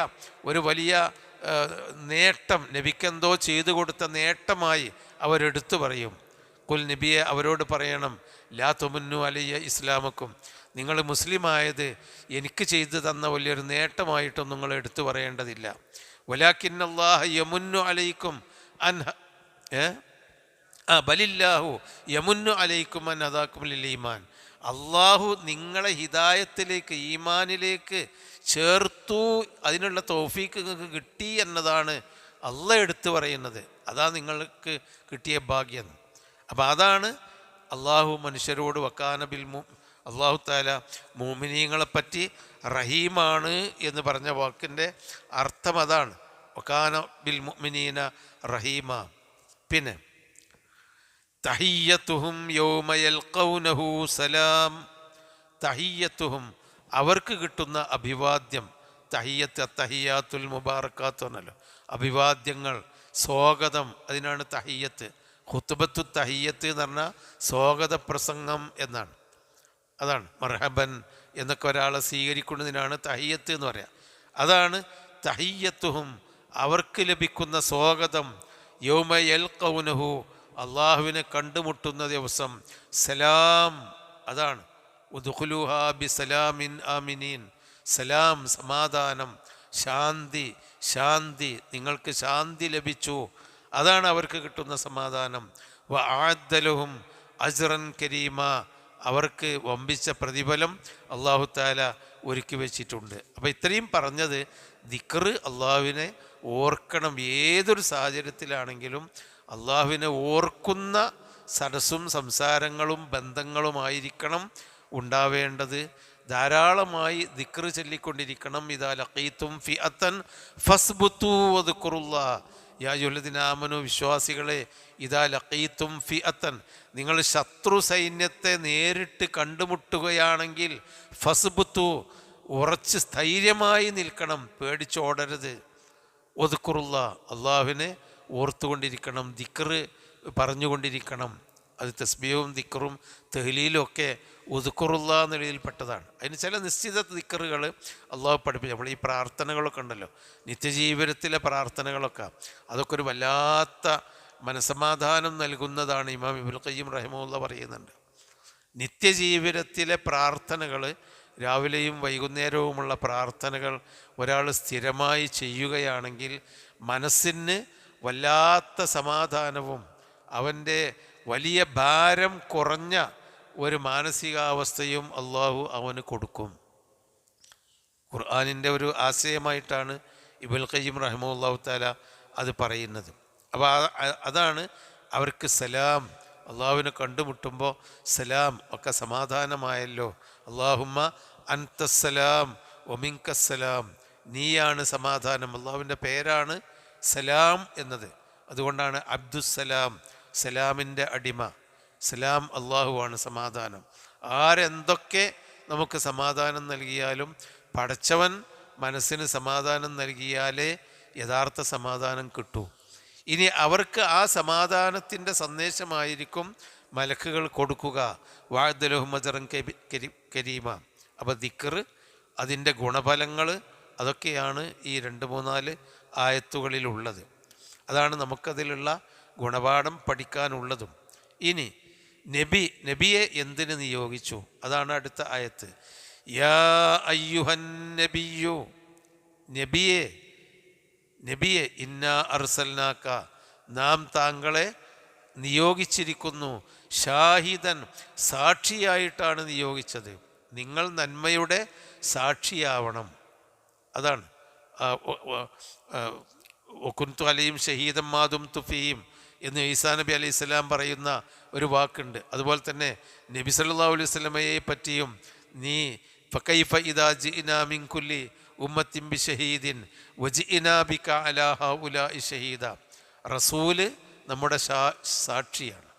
നേട്ടം, നബിക്കെന്തോ ചെയ്തു കൊടുത്ത നേട്ടമായി അവരെടുത്തു പറയും. കുൽ നബിയെ അവരോട് പറയണം, ലാ തുമുന്നു അലയ്യ ഇസ്ലാമക്കും, നിങ്ങൾ മുസ്ലിമായത് എനിക്ക് ചെയ്തു തന്ന വലിയൊരു നേട്ടമായിട്ടൊന്നും നിങ്ങൾ എടുത്തു പറയേണ്ടതില്ല. വലാകിന്നല്ലാഹ യമുന്നു അലൈക്കും അൻ ബലില്ലാഹു യമുന്നു അലൈക്കും അൻ ഹദാക്കും ലിൽ ഈമാൻ. അള്ളാഹു നിങ്ങളെ ഹിദായത്തിലേക്ക്, ഈമാനിലേക്ക് ചേർത്തു, അതിനുള്ള തൗഫീക്ക് നിങ്ങൾക്ക് കിട്ടി എന്നതാണ് അള്ളാഹ് എടുത്തു പറയുന്നത്. അതാ നിങ്ങൾക്ക് കിട്ടിയ ഭാഗ്യം. അപ്പം അതാണ് അള്ളാഹു മനുഷ്യരോട് അള്ളാഹു താല മുഅ്മിനീങ്ങളെപ്പറ്റി റഹീമാണ് എന്ന് പറഞ്ഞ വാക്കിൻ്റെ അർത്ഥം അതാണ്. വകാന ബിൽ മുഅ്മിനീന റഹീമ. പിന്നെ തഹിയ്യത്തുഹും യൗമ യൽഖൗനഹു സലാം. തഹിയ്യത്തുഹും അവർക്ക് കിട്ടുന്ന അഭിവാദ്യം. തഹിയ്യത്ത് തഹിയ്യാത്തുൽ മുബാറക്കാത്ത് എന്നല്ലോ, അഭിവാദ്യങ്ങൾ, സ്വാഗതം, അതിനാണ് തഹിയ്യത്ത്. ഖുത്ബത്തു തഹിയ്യത്ത് എന്ന് പറഞ്ഞാൽ സ്വാഗത പ്രസംഗം എന്നാണ്. അതാണ് മർഹബൻ എന്നൊക്കെ ഒരാളെ സ്വീകരിക്കുന്നതിനാണ് തഹിയ്യത്ത് എന്ന് പറയാം. അതാണ് തഹിയ്യത്തുഹും അവർക്ക് ലഭിക്കുന്ന സ്വാഗതം. യൗമ യൽഖൗനഹു അള്ളാഹുവിനെ കണ്ടുമുട്ടുന്ന ദിവസം. സലാം, അതാണ് ഉദ്ഖുലൂഹാ ബിസലാമിൻ ആമിനീൻ. സലാം, സമാധാനം, ശാന്തി, ശാന്തി, നിങ്ങൾക്ക് ശാന്തി ലഭിച്ചു, അതാണ് അവർക്ക് കിട്ടുന്ന സമാധാനം. വ ആദ്ദലഹും അജ്റൻ കരീമ, അവർക്ക് വമ്പിച്ച പ്രതിഫലം അള്ളാഹു താല ഒരുക്കി വെച്ചിട്ടുണ്ട്. അപ്പോൾ ഇത്രയും പറഞ്ഞത് ദിക്ർ, അള്ളാഹുവിനെ ഓർക്കണം. ഏതൊരു സാഹചര്യത്തിലാണെങ്കിലും അള്ളാഹുവിനെ ഓർക്കുന്ന സദസ്സും സംസാരങ്ങളും ബന്ധങ്ങളുമായിരിക്കണം ഉണ്ടാവേണ്ടത്. ധാരാളമായി ദിക്ർ ചൊല്ലിക്കൊണ്ടിരിക്കണം. ഇദാ ലഖീതും ഫിഅതൻ ഫസ്ബുതു വദ്കുറുല്ലാഹ്. യാ അയ്യുഹല്ലദീന ആമനൂ, വിശ്വാസികളെ, ഇദാ ലഖീതും ഫിഅതൻ, നിങ്ങൾ ശത്രു സൈന്യത്തെ നേരിട്ട് കണ്ടുമുട്ടുകയാണെങ്കിൽ ഫസ്ബുതു, ഉറച്ച് സ്ഥൈര്യമായി നിൽക്കണം, പേടിച്ചോടരുത്. വദ്കുറുല്ലാഹ്, അള്ളാഹുവിനെ ഓർത്തുകൊണ്ടിരിക്കണം, ദിക്ർ പറഞ്ഞുകൊണ്ടിരിക്കണം. അത് തസ്ബീഹും ദിക്റും തഹ്ലീലും ഒക്കെ ഉദ്കുറുല്ലാ എന്നുള്ളതിൽപ്പെട്ടതാണ്. അതിന് ചില നിശ്ചിത ദിക്റുകൾ അള്ളാഹു പഠിപ്പിച്ചു. നമ്മൾ ഈ പ്രാർത്ഥനകളൊക്കെ ഉണ്ടല്ലോ, നിത്യജീവിതത്തിലെ പ്രാർത്ഥനകളൊക്കെ, അതൊക്കെ ഒരു വല്ലാത്ത മനസമാധാനം നൽകുന്നതാണ്. ഇമാം ഇബ്നുൽ ഖയ്യിം റഹിമഹുല്ലാഹ് പറയുന്നുണ്ട്, നിത്യജീവിതത്തിലെ പ്രാർത്ഥനകൾ, രാവിലെയും വൈകുന്നേരവുമുള്ള പ്രാർത്ഥനകൾ ഒരാൾ സ്ഥിരമായി ചെയ്യുകയാണെങ്കിൽ മനസ്സിന് വല്ലാത്ത സമാധാനവും അവൻ്റെ വലിയ ഭാരം കുറഞ്ഞ ഒരു മാനസികാവസ്ഥയും അള്ളാഹു അവന് കൊടുക്കും. ഖുർആനിൻ്റെ ഒരു ആശയമായിട്ടാണ് ഇബ്നുൽ ഖയ്യിം റഹിമഹുല്ലാഹു തആല അത് പറയുന്നത്. അപ്പോൾ അതാണ് അവർക്ക് സലാം. അള്ളാഹുവിനെ കണ്ടുമുട്ടുമ്പോൾ സലാം, ഒക്കെ സമാധാനമായല്ലോ. അല്ലാഹുമ്മ അൻതസ്സലാം വമിൻകസ്സലാം, നീയാണ് സമാധാനം. അള്ളാഹുവിൻ്റെ പേരാണ് സലാം എന്നത്. അതുകൊണ്ടാണ് അബ്ദുസ്സലാം, സലാമിൻ്റെ അടിമ. സലാം അള്ളാഹുവാണ് സമാധാനം. ആരെന്തൊക്കെ നമുക്ക് സമാധാനം നൽകിയാലും പടച്ചവൻ മനസ്സിന് സമാധാനം നൽകിയാലേ യഥാർത്ഥ സമാധാനം കിട്ടൂ. ഇനി അവർക്ക് ആ സമാധാനത്തിൻ്റെ സന്ദേശമായിരിക്കും മലക്കുകൾ കൊടുക്കുക. വഅദ്ദലഹും അജ്റൻ കരീമ. അപ്പോൾ ദിക്ർ, അതിൻ്റെ ഗുണഫലങ്ങൾ, അതൊക്കെയാണ് ഈ 2-3-4 ആയത്തുകളിലുള്ളത്. അതാണ് നമുക്കതിലുള്ള ഗുണപാഠം പഠിക്കാനുള്ളതും. ഇനി നബിയെ എന്തിന് നിയോഗിച്ചു? അതാണ് അടുത്ത ആയത്ത്. യാ അയ്യുഹൻ നബിയു, നബിയെ ഇന്നാ അർസൽനാക, നാം താങ്കളെ നിയോഗിച്ചിരിക്കുന്നു. ഷാഹിദൻ, സാക്ഷിയായിട്ടാണ് നിയോഗിച്ചത്. നിങ്ങൾ നന്മയുടെ സാക്ഷിയാവണം. അതാണ് കുന്തു അലയും ഷഹീദം മാതും തുഫീം എന്ന് ഈസാ നബി അലൈഹി സ്വലാം പറയുന്ന ഒരു വാക്കുണ്ട്. അതുപോലെ തന്നെ നബി സല്ലല്ലാഹു അലൈഹി വസല്ലമയെ പറ്റിയും നീ ഫകൈഫ ഇദാ ജിഇനാ മിൻ കുല്ലി ഉമ്മത്തിൻ ബിശഹീദിൻ വജിഇനാ ബിക അലാ ഹൗലാഇ ഷഹീദ. റസൂല് നമ്മുടെ സാക്ഷിയാണ്.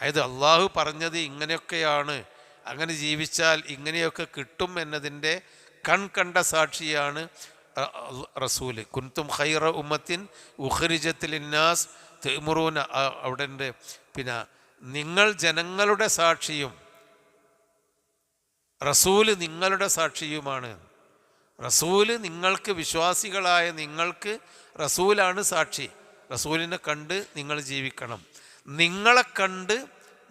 അതായത് അള്ളാഹു പറഞ്ഞത് ഇങ്ങനെയൊക്കെയാണ്, അങ്ങനെ ജീവിച്ചാൽ ഇങ്ങനെയൊക്കെ കിട്ടും എന്നതിൻ്റെ കണ്ട സാക്ഷിയാണ് റസൂല്. കുൻതും ഖൈറ ഉമ്മത്തിൻ ഉഖ്രിജത്ത് ലിന്നാസ് തഅ്മുറൂന, അവിടെ ഉണ്ട്. പിന്നെ നിങ്ങൾ ജനങ്ങളുടെ സാക്ഷിയും റസൂല് നിങ്ങളുടെ സാക്ഷിയുമാണ്. റസൂല് നിങ്ങൾക്ക്, വിശ്വാസികളായ നിങ്ങൾക്ക് റസൂലാണ് സാക്ഷി. റസൂലിനെ കണ്ട് നിങ്ങൾ ജീവിക്കണം. നിങ്ങളെ കണ്ട്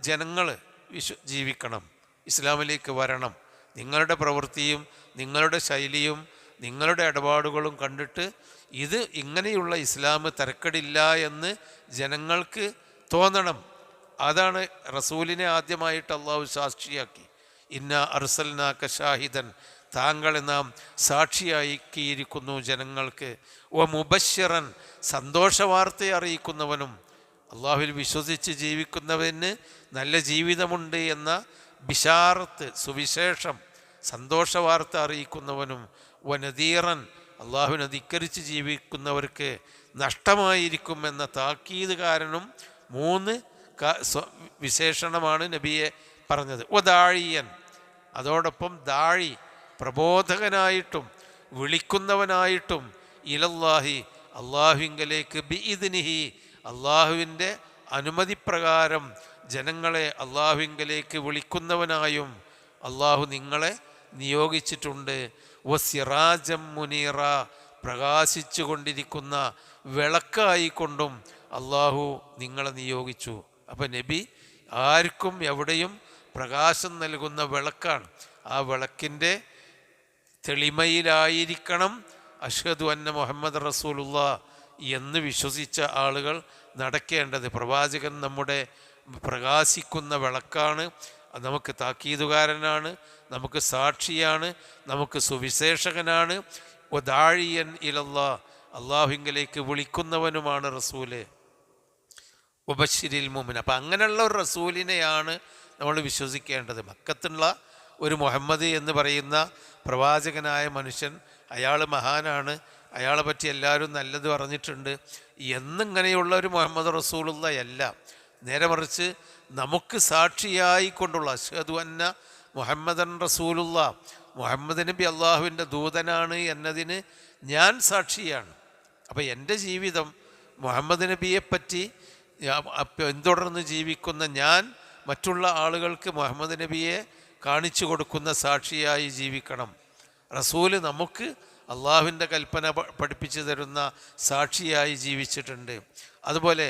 ജനങ്ങൾ ജീവിക്കണം, ഇസ്ലാമിലേക്ക് വരണം. നിങ്ങളുടെ പ്രവൃത്തിയും നിങ്ങളുടെ ശൈലിയും നിങ്ങളുടെ ഇടപാടുകളും കണ്ടിട്ട് ഇത് ഇങ്ങനെയുള്ള ഇസ്ലാം തരക്കടില്ല എന്ന് ജനങ്ങൾക്ക് തോന്നണം. അതാണ് റസൂലിനെ ആദ്യമായിട്ട് അള്ളാഹു സാക്ഷിയാക്കി. ഇന്ന അർസൽനാക ഷാഹിദൻ, താങ്കളെ നാം സാക്ഷിയാക്കിയിരിക്കുന്നു ജനങ്ങൾക്ക്. വ മുബശ്ശിറൻ, സന്തോഷവാർത്തയെ അറിയിക്കുന്നവനും. അള്ളാഹുവിൽ വിശ്വസിച്ച് ജീവിക്കുന്നവന് നല്ല ജീവിതമുണ്ട് എന്ന ബിശാറത്ത്, സുവിശേഷം, സന്തോഷവാർത്ത അറിയിക്കുന്നവനും. വ നദീറൻ, അള്ളാഹുവിനെ ധിക്കരിച്ച് ജീവിക്കുന്നവർക്ക് നഷ്ടമായിരിക്കും എന്ന താക്കീതുകാരനും. 3 വിശേഷണമാണ് നബിയെ പറഞ്ഞത്. ഒ ദാഴിയൻ, അതോടൊപ്പം ദാഴി, പ്രബോധകനായിട്ടും വിളിക്കുന്നവനായിട്ടും, ഇലല്ലാഹി, അള്ളാഹുവിങ്കലേക്ക്, ബിഇദ്നിഹി, അള്ളാഹുവിൻ്റെ അനുമതി പ്രകാരം ജനങ്ങളെ അള്ളാഹുവിങ്കലേക്ക് വിളിക്കുന്നവനായും അള്ളാഹു നിങ്ങളെ നിയോഗിച്ചിട്ടുണ്ട്. വസിറാജം മുനീറ, പ്രകാശിച്ചു കൊണ്ടിരിക്കുന്ന വിളക്കായിക്കൊണ്ടും അള്ളാഹു നിങ്ങളെ നിയോഗിച്ചു. അപ്പം നബി ആർക്കും എവിടെയും പ്രകാശം നൽകുന്ന വിളക്കാണ്. ആ വിളക്കിൻ്റെ തെളിമയിലായിരിക്കണം അഷ്ഹദു അന്ന മുഹമ്മദ് റസൂലുള്ളാഹ് എന്ന് വിശ്വസിച്ച ആളുകൾ നടക്കേണ്ടത്. പ്രവാചകൻ നമ്മുടെ പ്രകാശിക്കുന്ന വിളക്കാണ്, നമുക്ക് താക്കീതുകാരനാണ്, നമുക്ക് സാക്ഷിയാണ്, നമുക്ക് സുവിശേഷകനാണ്. ദാഴിയൻ ഇലല്ലാഹ്, അള്ളാഹുവിങ്കലേക്ക് വിളിക്കുന്നവനുമാണ് റസൂല്. മുബശ്ശിരിൽ മുഅ്മിൻ. അപ്പം അങ്ങനെയുള്ള ഒരു റസൂലിനെയാണ് നമ്മൾ വിശ്വസിക്കേണ്ടത്. മക്കത്തുള്ള ഒരു മുഹമ്മദ് എന്ന് പറയുന്ന പ്രവാചകനായ മനുഷ്യൻ, അയാൾ മഹാനാണ്, അയാളെ പറ്റി എല്ലാവരും നല്ലത് പറഞ്ഞിട്ടുണ്ട് എന്നിങ്ങനെയുള്ള ഒരു മുഹമ്മദ് റസൂലുള്ളയല്ല. നേരെ മറിച്ച് നമുക്ക് സാക്ഷിയായിക്കൊണ്ടുള്ള അഷ്ഹദു അന്ന മുഹമ്മദൻ റസൂലുള്ളാഹ്, മുഹമ്മദ് നബി അള്ളാഹുവിൻ്റെ ദൂതനാണ് എന്നതിന് ഞാൻ സാക്ഷിയാണ്. അപ്പം എൻ്റെ ജീവിതം മുഹമ്മദ് നബിയെപ്പറ്റി പിന്തുടർന്ന് ജീവിക്കുന്ന ഞാൻ മറ്റുള്ള ആളുകൾക്ക് മുഹമ്മദ് നബിയെ കാണിച്ചു കൊടുക്കുന്ന സാക്ഷിയായി ജീവിക്കണം. റസൂല് നമുക്ക് അള്ളാഹുവിൻ്റെ കൽപ്പന പഠിപ്പിച്ചു തരുന്ന സാക്ഷിയായി ജീവിച്ചിട്ടുണ്ട്. അതുപോലെ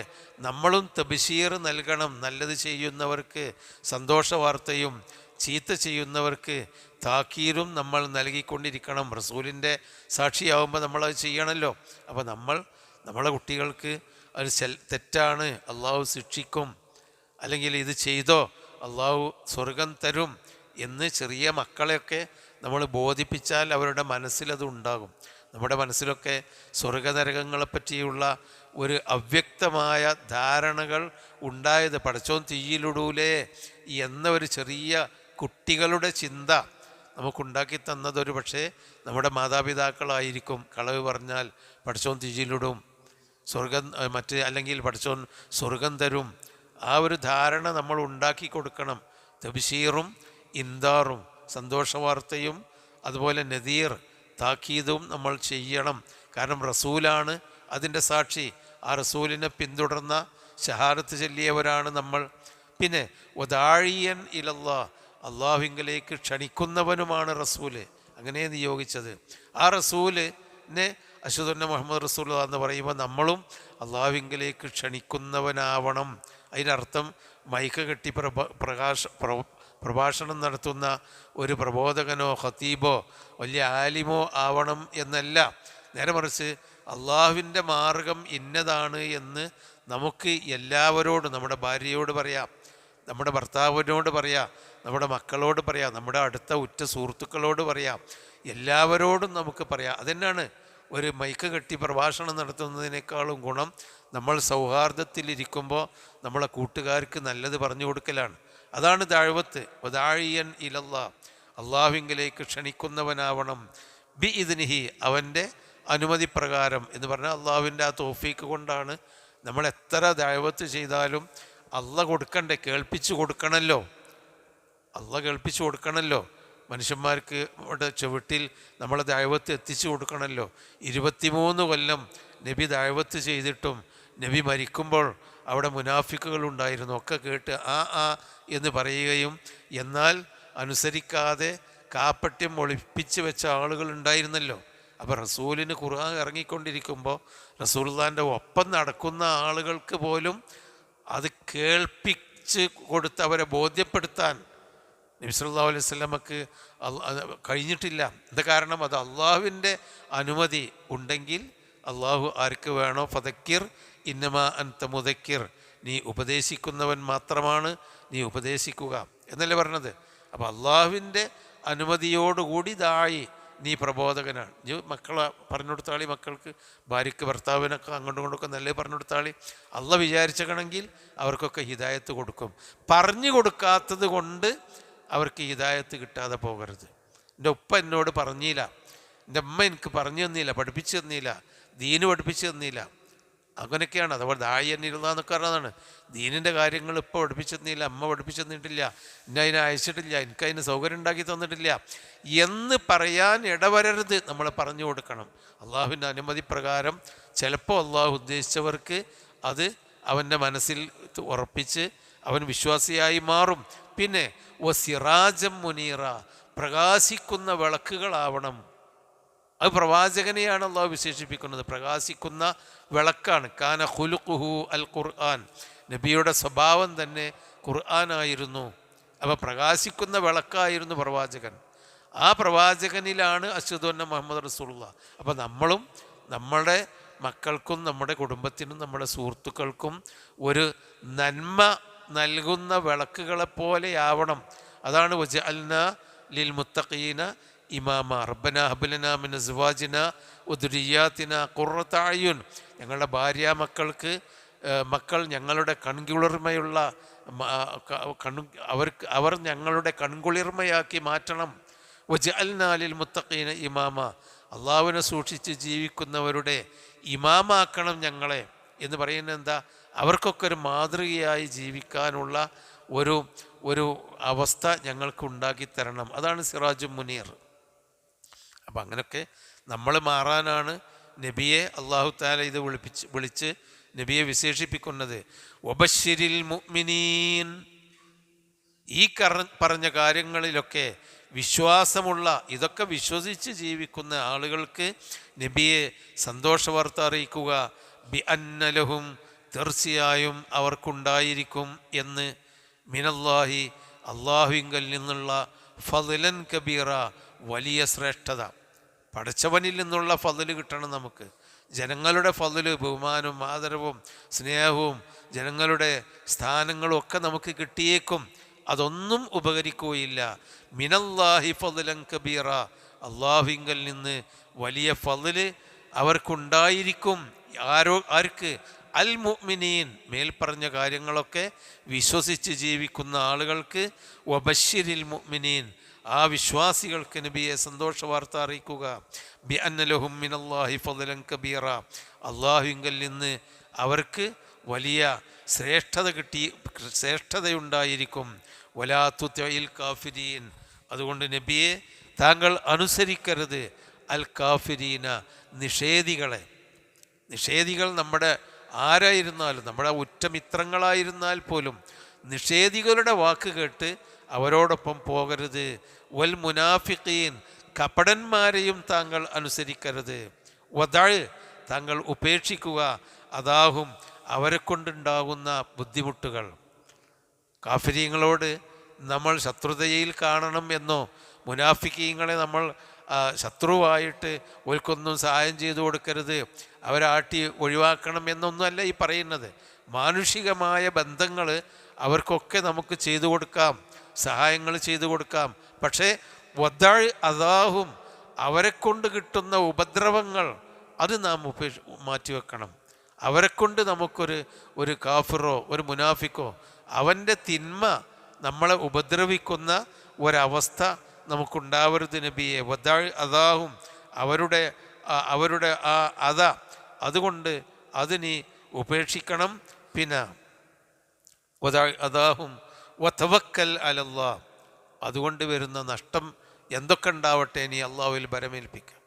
നമ്മളും തബ്ശീർ നൽകണം. നല്ലത് ചെയ്യുന്നവർക്ക് സന്തോഷവാർത്തയും ചീത്ത ചെയ്യുന്നവർക്ക് താക്കീരും നമ്മൾ നൽകിക്കൊണ്ടിരിക്കണം. റസൂലിൻ്റെ സാക്ഷിയാവുമ്പോൾ നമ്മളത് ചെയ്യണമല്ലോ. അപ്പോൾ നമ്മളെ കുട്ടികൾക്ക് ഒരു തെറ്റാണ്, അള്ളാഹു ശിക്ഷിക്കും, അല്ലെങ്കിൽ ഇത് ചെയ്തോ അള്ളാഹു സ്വർഗം തരും എന്ന് ചെറിയ മക്കളെയൊക്കെ നമ്മൾ ബോധിപ്പിച്ചാൽ അവരുടെ മനസ്സിലത് ഉണ്ടാകും. നമ്മുടെ മനസ്സിലൊക്കെ സ്വർഗനരകങ്ങളെപ്പറ്റിയുള്ള ഒരു അവ്യക്തമായ ധാരണകൾ ഉണ്ടായത് പടച്ചോൻ തീയിലിടൂലേ എന്ന ഒരു ചെറിയ കുട്ടികളുടെ ചിന്ത നമുക്കുണ്ടാക്കി തന്നതൊരു പക്ഷേ നമ്മുടെ മാതാപിതാക്കളായിരിക്കും. കളവ് പറഞ്ഞാൽ പടച്ചോൻ തീയിലിടും, സ്വർഗം അല്ലെങ്കിൽ പടച്ചോൻ സ്വർഗം തരും. ആ ഒരു ധാരണ നമ്മൾ ഉണ്ടാക്കി കൊടുക്കണം. തബ്ശീറും ഇൻദാറും, സന്തോഷവാർത്തയും അതുപോലെ നദീർ, താക്കീതും നമ്മൾ ചെയ്യണം. കാരണം റസൂലാണ് അതിൻ്റെ സാക്ഷി. ആ റസൂലിനെ പിന്തുടർന്ന ഷഹാദത്ത് ചൊല്ലിയവരാണ് നമ്മൾ. പിന്നെ വദാഴിയൻ ഇലല്ലാഹ്, അള്ളാഹുവിങ്കലേക്ക് ക്ഷണിക്കുന്നവനുമാണ് റസൂല്. അങ്ങനെ നിയോഗിച്ചത്. ആ റസൂലിനെ അഷ്ഹദു അന്ന മുഹമ്മദ് റസൂലുള്ളാഹ് എന്ന് പറയുമ്പോൾ നമ്മളും അള്ളാഹുവിങ്കലേക്ക് ക്ഷണിക്കുന്നവനാവണം. അതിനർത്ഥം മൈക്ക് കെട്ടി പ്രഭാഷണം നടത്തുന്ന ഒരു പ്രബോധകനോ ഖതീബോ വലിയ ആലിമോ ആവണം എന്നല്ല. നേരെ മറിച്ച് അള്ളാഹുവിൻ്റെ മാർഗം ഇന്നതാണ് എന്ന് നമുക്ക് എല്ലാവരോടും, നമ്മുടെ ഭാര്യയോട് പറയാം, നമ്മുടെ ഭർത്താവിനോട് പറയാം, നമ്മുടെ മക്കളോട് പറയാം, നമ്മുടെ അടുത്ത ഉറ്റ സുഹൃത്തുക്കളോട് പറയാം, എല്ലാവരോടും നമുക്ക് പറയാം. അതെന്നാണ് ഒരു മൈക്ക് കെട്ടി പ്രഭാഷണം നടത്തുന്നതിനേക്കാളും ഗുണം നമ്മൾ സൗഹാർദ്ദത്തിലിരിക്കുമ്പോൾ നമ്മളെ കൂട്ടുകാർക്ക് നല്ലത് പറഞ്ഞു കൊടുക്കലാണ്. അതാണ് ദഅവത്ത്. വദാഴിയൻ ഇലല്ലാഹ്, അള്ളാഹുവിങ്കലേക്ക് ക്ഷണിക്കുന്നവനാവണം. ബി ഇദ്നിഹി, അവൻ്റെ അനുമതി പ്രകാരം എന്ന് പറഞ്ഞാൽ അള്ളാഹുവിൻ്റെ ആ തൗഫീക്ക് കൊണ്ടാണ്. നമ്മൾ എത്ര ദഅവത്ത് ചെയ്താലും അള്ളാഹ് കൊടുക്കണ്ടേ, കേൾപ്പിച്ചു കൊടുക്കണമല്ലോ. അള്ളാഹ് കേൾപ്പിച്ചു കൊടുക്കണമല്ലോ. മനുഷ്യന്മാർക്ക് ഇവിടെ ചുവട്ടിൽ നമ്മളെ ദഅവത്ത് എത്തിച്ചു കൊടുക്കണമല്ലോ. 23 കൊല്ലം നബി ദഅവത്ത് ചെയ്തിട്ടും നബി മരിക്കുമ്പോൾ അവിടെ മുനാഫിക്കുകളുണ്ടായിരുന്നു. ഒക്കെ കേട്ട് ആ എന്ന് പറയുകയും എന്നാൽ അനുസരിക്കാതെ കാപ്പട്യം ഒളിപ്പിച്ച് വെച്ച ആളുകളുണ്ടായിരുന്നല്ലോ. അപ്പോൾ റസൂലിന് ഖുർആൻ ഇറങ്ങിക്കൊണ്ടിരിക്കുമ്പോൾ റസൂലുള്ളാഹിൻ്റെ ഒപ്പം നടക്കുന്ന ആളുകൾക്ക് പോലും അത് കേൾപ്പിച്ച് കൊടുത്ത് അവരെ ബോധ്യപ്പെടുത്താൻ നബി സല്ലല്ലാഹു അലൈഹി വസല്ലമക്ക് കഴിഞ്ഞിട്ടില്ല. എന്താ കാരണം? അത് അള്ളാഹുവിൻ്റെ അനുമതി ഉണ്ടെങ്കിൽ അള്ളാഹു ആർക്ക് വേണോ ഫദക്കിർ ഇന്നമാ അൻത മുദക്കിർ, നീ ഉപദേശിക്കുന്നവൻ മാത്രമാണ്, നീ ഉപദേശിക്കുക എന്നല്ലേ പറഞ്ഞത്. അപ്പോൾ അള്ളാഹുവിൻ്റെ അനുമതിയോടുകൂടി ദായി, നീ പ്രബോധകനാണ്. നീ മക്കളെ പറഞ്ഞു കൊടുത്താളി, മക്കൾക്ക് ഭാര്യയ്ക്ക് ഭർത്താവിനൊക്കെ അങ്ങോട്ടും ഇങ്ങോട്ടൊക്കെ നല്ല പറഞ്ഞു കൊടുത്താളി. അള്ളാഹ് വിചാരിച്ചണമെങ്കിൽ അവർക്കൊക്കെ ഹിദായത്ത് കൊടുക്കും. പറഞ്ഞു കൊടുക്കാത്തത് കൊണ്ട് അവർക്ക് ഹിദായത്ത് കിട്ടാതെ പോകരുത്. എൻ്റെ ഉപ്പ എന്നോട് പറഞ്ഞില്ല, എൻ്റെ അമ്മ എനിക്ക് പറഞ്ഞു തന്നില്ല, പഠിപ്പിച്ചു തന്നില്ല, ദീന് പഠിപ്പിച്ചു തന്നില്ല, അങ്ങനെയൊക്കെയാണ്. അതുപോലെ ദായന്നിരുന്ന എന്നൊക്കെ പറഞ്ഞതാണ്. ദീനിൻ്റെ കാര്യങ്ങൾ ഇപ്പോൾ പഠിപ്പിച്ചു തന്നില്ല, അമ്മ പഠിപ്പിച്ചു തന്നിട്ടില്ല, എന്നെ അതിനെ അയച്ചിട്ടില്ല, എനിക്കതിന് സൗകര്യം ഉണ്ടാക്കി തന്നിട്ടില്ല എന്ന് പറയാൻ ഇടവരരുത്. നമ്മൾ പറഞ്ഞു കൊടുക്കണം. അള്ളാഹുവിൻ്റെ അനുമതി പ്രകാരം ചിലപ്പോൾ അള്ളാഹു ഉദ്ദേശിച്ചവർക്ക് അത് അവൻ്റെ മനസ്സിൽ ഉറപ്പിച്ച് അവൻ വിശ്വാസിയായി മാറും. പിന്നെ വസിറാജം മുനീറ, പ്രകാശിക്കുന്ന വിളക്കുകളാവണം. അത് പ്രവാചകനെയാണ് അള്ളാഹു വിശേഷിപ്പിക്കുന്നത്, പ്രകാശിക്കുന്ന വിളക്കാണ്. കാന ഖുലുഖുഹു അൽ ഖുർആൻ, നബിയുടെ സ്വഭാവം തന്നെ ഖുർആനായിരുന്നു. അപ്പോൾ പ്രകാശിക്കുന്ന വിളക്കായിരുന്നു പ്രവാചകൻ. ആ പ്രവാചകനിലാണ് അശ്ഹദു അന്ന മുഹമ്മദ് റസൂലുള്ളാഹ്. അപ്പോൾ നമ്മളും നമ്മുടെ മക്കൾക്കും നമ്മുടെ കുടുംബത്തിനും നമ്മുടെ സുഹൃത്തുക്കൾക്കും ഒരു നന്മ നൽകുന്ന വിളക്കുകളെപ്പോലെയാവണം. അതാണ് വജഅൽനാ ലിൽ മുത്തഖീന ഇമാമ റബ്ബനാ ഹബ് ലനാ മിൻ അസ്വാജിനാ വദുരിയാതിനാ ഖുർറത അയുൻ, ഞങ്ങളുടെ മക്കൾ ഞങ്ങളുടെ കൺകുളിർമയുള്ള അവർ ഞങ്ങളുടെ കൺകുളിർമയാക്കി മാറ്റണം. വജഅൽനാ ലിൽ മുത്തഖീന ഇമാമ, അള്ളാഹുവിനെ സൂക്ഷിച്ച് ജീവിക്കുന്നവരുടെ ഇമാമാക്കണം ഞങ്ങളെ എന്ന് പറയുന്നത് എന്താ? അവർക്കൊക്കെ ഒരു മാതൃകയായി ജീവിക്കാനുള്ള ഒരു അവസ്ഥ ഞങ്ങൾക്ക് ഉണ്ടാക്കി തരണം. അതാണ് സിറാജും മുനീർ. അപ്പം അങ്ങനെയൊക്കെ നമ്മൾ മാറാനാണ് നബിയെ അള്ളാഹു തആല ഇത് വിളിച്ച് നബിയെ വിശേഷിപ്പിക്കുന്നത്. വബശ്ശിരിൽ മുഅ്മിനീൻ, ഈ പറഞ്ഞ കാര്യങ്ങളിലൊക്കെ വിശ്വാസമുള്ള, ഇതൊക്കെ വിശ്വസിച്ച് ജീവിക്കുന്ന ആളുകൾക്ക് നബിയെ സന്തോഷവാർത്ത അറിയിക്കുക. ബി അന്ന ലഹും, തീർച്ചയായും അവർക്കുണ്ടായിരിക്കും എന്ന്, മിനല്ലാഹി, അള്ളാഹുവിങ്കൽ നിന്നുള്ള ഫദ്ലൻ കബീറ, വലിയ ശ്രേഷ്ഠത. പടച്ചവനിൽ നിന്നുള്ള ഫദ്ല് കിട്ടണം നമുക്ക്. ജനങ്ങളുടെ ഫദ്ല്, ബഹുമാനവും ആദരവും സ്നേഹവും ജനങ്ങളുടെ സ്ഥാനങ്ങളും ഒക്കെ നമുക്ക് കിട്ടിയേക്കും, അതൊന്നും ഉപകരിക്കുകയില്ല. മിനല്ലാഹി ഫദ്ലൻ കബീറ, അള്ളാഹുവിങ്കൽ നിന്ന് വലിയ ഫദ്ല് അവർക്കുണ്ടായിരിക്കും. ആർക്ക്? അൽ മുഅ്മിനീൻ, മേൽപ്പറഞ്ഞ കാര്യങ്ങളൊക്കെ വിശ്വസിച്ച് ജീവിക്കുന്ന ആളുകൾക്ക്. വബശ്ശിരിൽ മുഅ്മിനീൻ, ആ വിശ്വാസികൾക്ക് നബിയെ സന്തോഷ വാർത്ത അറിയിക്കുക. ബി അന്ന ലഹും മിനല്ലാഹി ഫദ്ലൻ കബീറ, അള്ളാഹുവിങ്കൽ നിന്ന് അവർക്ക് വലിയ ശ്രേഷ്ഠതയുണ്ടായിരിക്കും. വലാ തുതിഇൽ കാഫിരീൻ, അതുകൊണ്ട് നബിയെ താങ്കൾ അനുസരിക്കരുത് അൽ കാഫിരീന, നിഷേധികളെ. നിഷേധികൾ നമ്മുടെ ആരായിരുന്നാലും, നമ്മുടെ ഉറ്റമിത്രങ്ങളായിരുന്നാൽ പോലും നിഷേധികളുടെ വാക്ക് കേട്ട് അവരോടൊപ്പം പോകരുത്. വൽ മുനാഫിഖീൻ, കപടന്മാരെയും താങ്കൾ അനുസരിക്കരുത്. വദഅ്, താങ്കൾ ഉപേക്ഷിക്കുക. അതാഹും, അവരെ കൊണ്ടുണ്ടാകുന്ന ബുദ്ധിമുട്ടുകൾ. കാഫിരീങ്ങളോട് നമ്മൾ ശത്രുതയിൽ കാണണം എന്നോ, മുനാഫിക്കീങ്ങളെ നമ്മൾ ശത്രുവായിട്ട് ഓൽക്കൊന്നും സഹായം ചെയ്തു കൊടുക്കരുത്, അവരാട്ടി ഒഴിവാക്കണം എന്നൊന്നുമല്ല ഈ പറയുന്നത്. മാനുഷികമായ ബന്ധങ്ങൾ അവർക്കൊക്കെ നമുക്ക് ചെയ്തു കൊടുക്കാം, സഹായങ്ങൾ ചെയ്തു കൊടുക്കാം. പക്ഷേ വദഅ് അദാഹും, അവരെക്കൊണ്ട് കിട്ടുന്ന ഉപദ്രവങ്ങൾ അത് നാം മാറ്റിവെക്കണം. അവരെക്കൊണ്ട് നമുക്കൊരു കാഫിറോ ഒരു മുനാഫിക്കോ അവൻ്റെ തിന്മ നമ്മളെ ഉപദ്രവിക്കുന്ന ഒരവസ്ഥ നമുക്കുണ്ടാവരുത് നബിയെ. വദഅ് അദാഹും, അവരുടെ ആ അതുകൊണ്ട് അത് നീ ഉപേക്ഷിക്കണം. പിന്നെ വദഅ് അദാഹും വതവക്കൽ അലല്ലാഹ്, അതുകൊണ്ട് വരുന്ന നഷ്ടം എന്തൊക്കെ ഉണ്ടാവട്ടെ നീ അള്ളാഹുവിൽ ഭരമേൽപ്പിക്കുക.